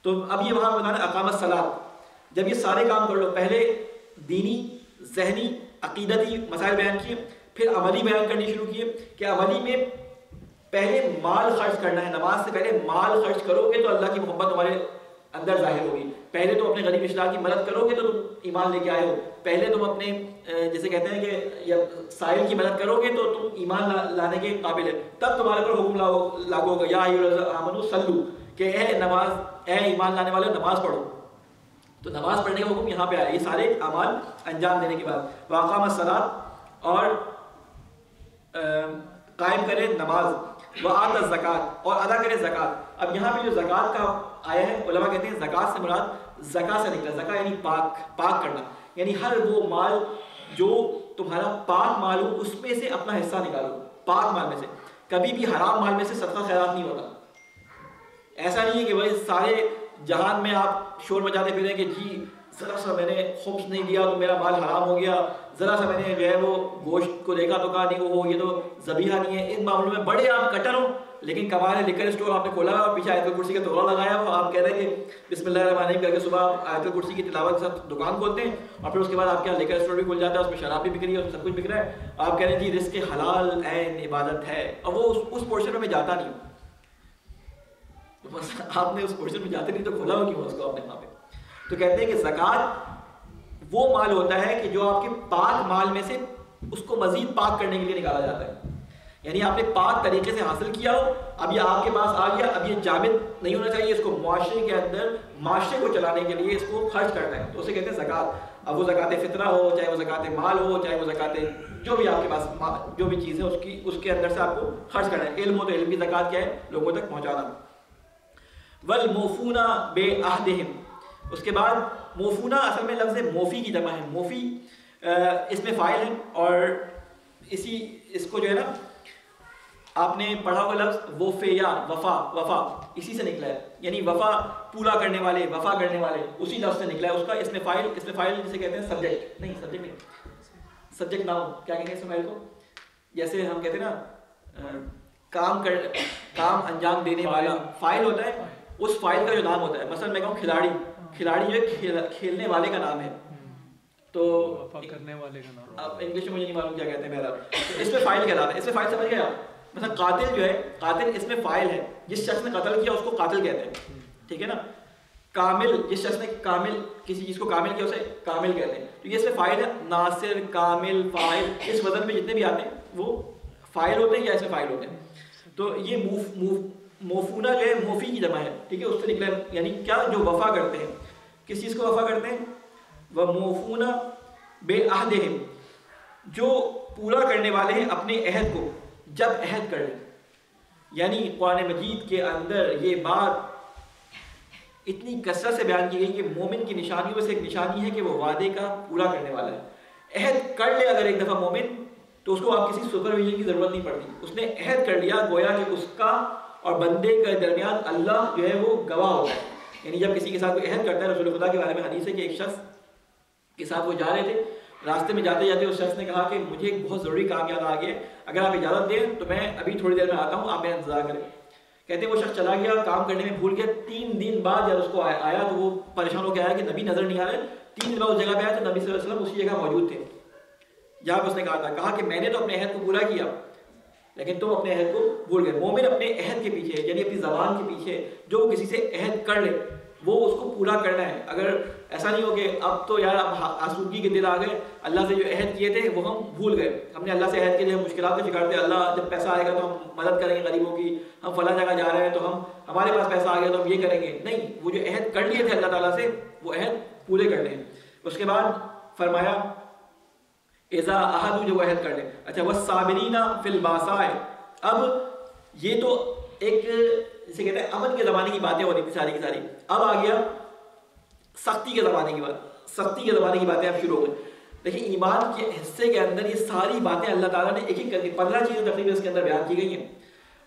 تو اب یہ وہاں بتانا اقامت الصلاۃ، جب یہ سارے کام کر لو، پہلے دینی ذہنی عقیدتی مسائل بیان کیے، پھر عملی بیان کرنی شروع کیے کہ عملی میں پہلے مال خرچ کرنا ہے، نماز سے پہلے مال خرچ کرو گے تو اللہ کی محبت تمہارے اندر ظاہر ہوگی. پہلے تم اپنے غریب رشتہ دار کی مدد کرو گے تو تم ایمان لے کے آئے ہو. پہلے تم اپنے جیسے کہتے ہیں کہ یا سائل کی مدد کرو گے تو تم ایمان لانے کے قابل ہے. تب تمہارے پر حکم لاگو ہوگا یا آمنو صلو، کہ اے ایمان لانے والے نماز پڑھو. تو نماز پڑھنے کا حکم یہاں پہ آیا. یہ سارے اعمال انجام دینے کے بعد واقام الصلاۃ، اور قائم کرے نماز، وآت الزکات، اور ادا کرے زکات. اب یہاں پہ جو زکات کا آیا ہے، علماء کہتے ہیں زکات سے مراد زکا سے نکلا. زکا یعنی پاک کرنا، یعنی ہر وہ مال جو تمہارا پاک مال ہو اس میں سے اپنا حصہ نکالو. پاک مال میں سے، کبھی بھی حرام مال میں سے صدقہ خیرات نہیں ہوتا. ایسا نہیں ہے کہ بھائی سارے جہان میں آپ شور مچاتے پھریں کہ جی ذرا سا میں نے خبز نہیں دیا تو میرا مال حرام ہو گیا، ذرا سا میں نے جو ہے وہ گوشت کو دیکھا تو کہا نہیں وہ یہ تو ذبیحہ نہیں ہے. ان معاملوں میں بڑے آپ کٹر ہو، لیکن کمال لیکر اسٹور آپ نے کھولا ہوا اور پیچھے آیت الکرسی کا توڑا لگایا ہوا، آپ کہہ رہے ہیں کہ بسم اللہ الرحمن الرحیم کر کے صبح آیت الکرسی کی تلاوت کے ساتھ دکان کھولتے ہیں، اور پھر اس کے بعد آپ کے یہاں لیکر اسٹور بھی کھل جاتا ہے، اس میں شراب بھی بک رہی ہے، اس میں سب کچھ بک رہا ہے. آپ کہہ رہے ہیں جی رزق حلال عین عبادت ہے، اور وہ اس پورشن میں جاتا نہیں. آپ نے اس پورشن میں جاتے نہیں تو کھولا ہوا کیوں اس کو آپ نے وہاں پہ؟ تو کہتے ہیں کہ زکوٰۃ وہ مال ہوتا ہے کہ جو آپ کے پاک مال میں سے اس کو مزید پاک کرنے کے لیے نکالا جاتا ہے. یعنی آپ نے پاک طریقے سے حاصل کیا ہو، اب یہ آپ کے پاس آ گیا، اب یہ جامد نہیں ہونا چاہیے، اس کو معاشرے کے اندر معاشرے کو چلانے کے لیے اس کو خرچ کرنا ہے، تو اسے کہتے ہیں زکوٰۃ. اب وہ زکوٰۃ فطرہ ہو، چاہے وہ زکوٰۃ مال ہو، چاہے وہ زکوٰۃ جو بھی آپ کے پاس جو بھی چیز ہے اس کے اندر سے آپ کو خرچ کرنا ہے. علم ہو تو علم کی زکوٰۃ کیا ہے؟ لوگوں تک پہنچانا. والموفون بعہدہم، اس کے بعد موفونہ اصل میں لفظ موفی کی جمع ہے. موفی اس میں فاعل ہے، اور اس کو جو ہے نا آپ نے پڑھا ہوا لفظ وفیا، وفا اسی سے نکلا ہے، یعنی وفا پورا کرنے والے، وفا کرنے والے، اسی لفظ سے نکلا ہے. اس کا اس میں فاعل جسے کہتے ہیں سبجیکٹ نہیں، سبجیکٹ ناؤن کیا کہیں گے اس فاعل کو؟ جیسے ہم کہتے ہیں نا کام انجام دینے والا فاعل ہوتا ہے، اس فاعل کا جو نام ہوتا ہے. مثلا میں کہوں کھلاڑی جو ہے کھیلنے والے کا نام ہے، تو کرنے والے کا نام اب انگلش میں مجھے نہیں معلوم کیا کہتے ہیں میرا. اس میں فاعل کہلاتا ہے. اس میں فاعل سمجھ گئے آپ؟ مثلا قاتل جو ہے، قاتل اس میں فاعل ہے، جس شخص نے قتل کیا اس کو قاتل کہتے ہیں، ٹھیک ہے نا. کامل، جس شخص نے کسی چیز کو کامل کیا اسے کامل کہتے ہیں. تو یہ اس میں فاعل ہے. ناصر، کامل، فاعل، اس وزن میں جتنے بھی آتے ہیں وہ فاعل ہوتے ہیں یا اس میں فاعل ہوتے ہیں. تو یہ موفونہ جو ہے موفی کی جمع ہے، ٹھیک ہے، اس سے نکلا یعنی کیا جو وفا کرتے ہیں. کس چیز کو وفا کرتے ہیں؟ وموفونہ بعہدہم، جو پورا کرنے والے ہیں اپنے عہد کو جب عہد کر لیں. یعنی قرآن مجید کے اندر یہ بات اتنی کثرت سے بیان کی گئی کہ مومن کی نشانیوں میں سے ایک نشانی ہے کہ وہ وعدے کا پورا کرنے والا ہے. عہد کر لے اگر ایک دفعہ مومن تو اس کو آپ کسی سپرویژن کی ضرورت نہیں پڑتی. اس نے عہد کر لیا، گویا کہ اس کا اور بندے کے درمیان اللہ جو ہے وہ گواہ ہوتا ہے. یعنی جب کسی کے ساتھ کوئی عہد کرتا ہے، رسول خدا کے بارے میں حدیث ہے کہ ایک شخص کے ساتھ وہ جا رہے تھے، راستے میں جاتے جاتے اس شخص نے کہا کہ مجھے ایک بہت ضروری کام یاد آ گیا، اگر آپ اجازت دیں تو میں ابھی تھوڑی دیر میں آتا ہوں، آپ میرا انتظار کریں. کہتے ہیں وہ شخص چلا گیا، کام کرنے میں بھول گیا. 3 دن بعد جب اس کو آیا تو وہ پریشان ہو کے آیا کہ نبی نظر نہیں آ رہے. 3 دن بعد اس جگہ پہ آیا تو نبی صلی اللہ علیہ وسلم اسی جگہ موجود تھے جہاں پہ اس نے کہا کہ میں نے تو اپنے عہد کو پورا کیا لیکن تم اپنے عہد کو بھول گئے. مومن اپنے عہد کے پیچھے یعنی اپنی زبان کے پیچھے جو کسی سے عہد کر لے وہ اس کو پورا کرنا ہے. اگر ایسا نہیں ہو کہ اب تو یار اب آسودگی کے دن آ گئے، اللہ سے جو عہد کیے تھے وہ ہم بھول گئے، ہم نے اللہ سے عہد کے لیے مشکلات کا شکار تھے، اللہ جب پیسہ آئے گا تو ہم مدد کریں گے غریبوں کی، ہم فلاں جگہ جا رہے ہیں تو ہمارے پاس پیسہ آ گیا تو ہم یہ کریں گے. نہیں، وہ جو عہد کر لیے تھے اللہ تعالیٰ سے وہ عہد پورے کر لیں. اس کے بعد فرمایا اذا احدوا، جو عہد کر لیں. اچھا، والصابرین فی الباساء، اب یہ تو ایک جسے کہتے ہیں امن کے زمانے کی باتیں ہو رہی تھی ساری کی ساری. اب آ گیا سختی کے زمانے کی بات. سختی کے زمانے کی باتیں اب شروع ہو گئی. دیکھیں ایمان کے حصے کے اندر یہ ساری باتیں اللہ تعالیٰ نے ایک ایک کر کے 15 چیزیں تقریباً اس کے اندر بیان کی گئی ہیں،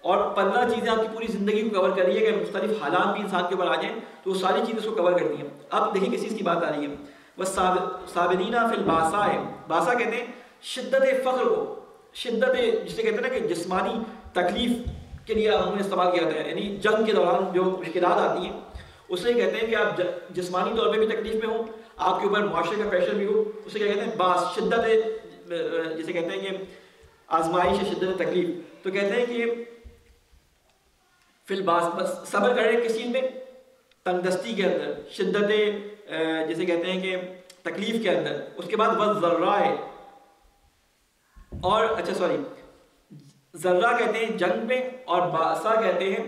اور 15 چیزیں آپ کی پوری زندگی کو کور کر رہی ہے کہ مختلف حالات بھی انسان کے اوپر آ جائیں تو وہ ساری چیزیں اس کو کور کرتی ہیں. اب دیکھیں کس چیز کی بات آ رہی ہے. والصابرین فی الباساء، باسا کہتے ہیں شدت فقر کو، شدت جسے کہتے ہیں نا کہ جسمانی تکلیف کے لیے ہم نے استعمال کیا جاتا ہے، یعنی جنگ کے دوران جو مشکلات آتی ہیں اسے کہتے ہیں کہ آپ جسمانی طور پہ بھی تکلیف میں ہوں، آپ کے اوپر معاشرے کا پریشر بھی ہو، اسے کیا کہتے ہیں باس، شدت جسے کہتے ہیں کہ آزمائش، شدت تکلیف. تو کہتے ہیں کہ فی الباس، بس صبر کرے کس چیز میں؟ تنگ دستی کے اندر، شدت جیسے کہتے ہیں کہ تکلیف کے اندر. اس کے بعد والضراء، اور اچھا سوری، ذرہ کہتے ہیں جنگ میں اور باسا کہتے ہیں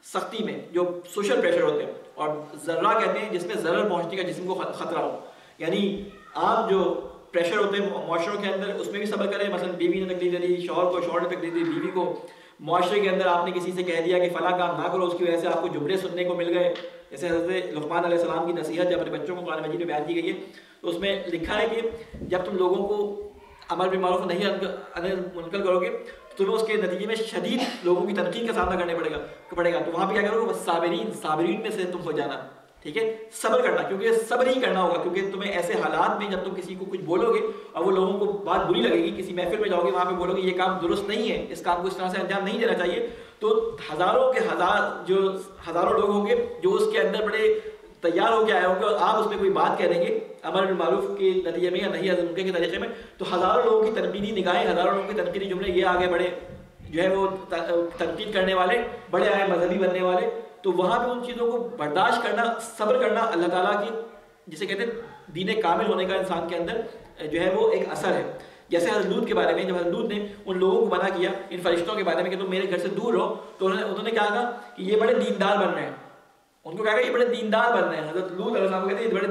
سختی میں جو سوشل پریشر ہوتے ہیں، اور ذرہ کہتے ہیں جس میں ضرر پہنچنے کا جسم کو خطرہ ہو. یعنی عام جو پریشر ہوتے ہیں معاشروں کے اندر اس میں بھی صبر کریں. مثلا بیوی نے تکلیف دے دی شوہر کو، شوہر نے تکلیف دی بیوی کو، معاشرے کے اندر آپ نے کسی سے کہہ دیا کہ فلاں کام نہ کرو، اس کی وجہ سے آپ کو جملے سننے کو مل گئے. جیسے حضرت لقمان علیہ السلام کی نصیحت جب اپنے بچوں کو قرآن مجید میں بیان کی گئی ہے تو اس میں لکھا ہے کہ جب تم لوگوں کو امر بالمعروف نہیں عن المنکر کرو گے تو تمہیں اس کے نتیجے میں شدید لوگوں کی تنقید کا سامنا کرنا پڑے گا. تو وہاں پہ کیا کرو گے؟ صابرین، صابرین میں سے تم ہو جانا. ٹھیک ہے، صبر کرنا، کیونکہ صبر ہی کرنا ہوگا. کیونکہ تمہیں ایسے حالات میں جب تم کسی کو کچھ بولو گے اور وہ لوگوں کو بات بری لگے گی، کسی محفل میں جاؤ گے وہاں پہ بولو گے یہ کام درست نہیں ہے، اس کام کو اس طرح سے انجام نہیں دینا چاہیے، تو ہزاروں کے ہزاروں لوگ ہوں گے جو اس کے اندر بڑے تیار ہو کے آئے ہوں گے، اور آپ اس میں کوئی بات کہہ دیں گے امر بالمعروف کے نتیجے میں یا نہیں عن المنکر کے طریقے میں، تو ہزاروں لوگوں کی تنقیدی نگاہیں، ہزاروں لوگوں کی تنقیدی جملے یہ آگے بڑھے جو ہے وہ تنقید کرنے والے بڑے آئے مذہبی بننے والے. تو وہاں پہ ان چیزوں کو برداشت کرنا، صبر کرنا اللہ تعالیٰ کی جسے کہتے ہیں دین کامل ہونے کا انسان کے اندر جو ہے وہ ایک اثر ہے. جیسے حضرت لوط کے بارے میں، جب حضرت لوط نے ان لوگوں کو منع کیا ان فرشتوں کے بارے میں کہ تم میرے گھر سے دور رہو، تو انہوں نے کیا کہا کہ یہ بڑے دیندار بن رہے ہیں. ان کو کہا کہ یہ بڑے دیندار بن رہے ہیں. حضرت لوط علیہ السلام کو کہتے ہیں یہ بڑے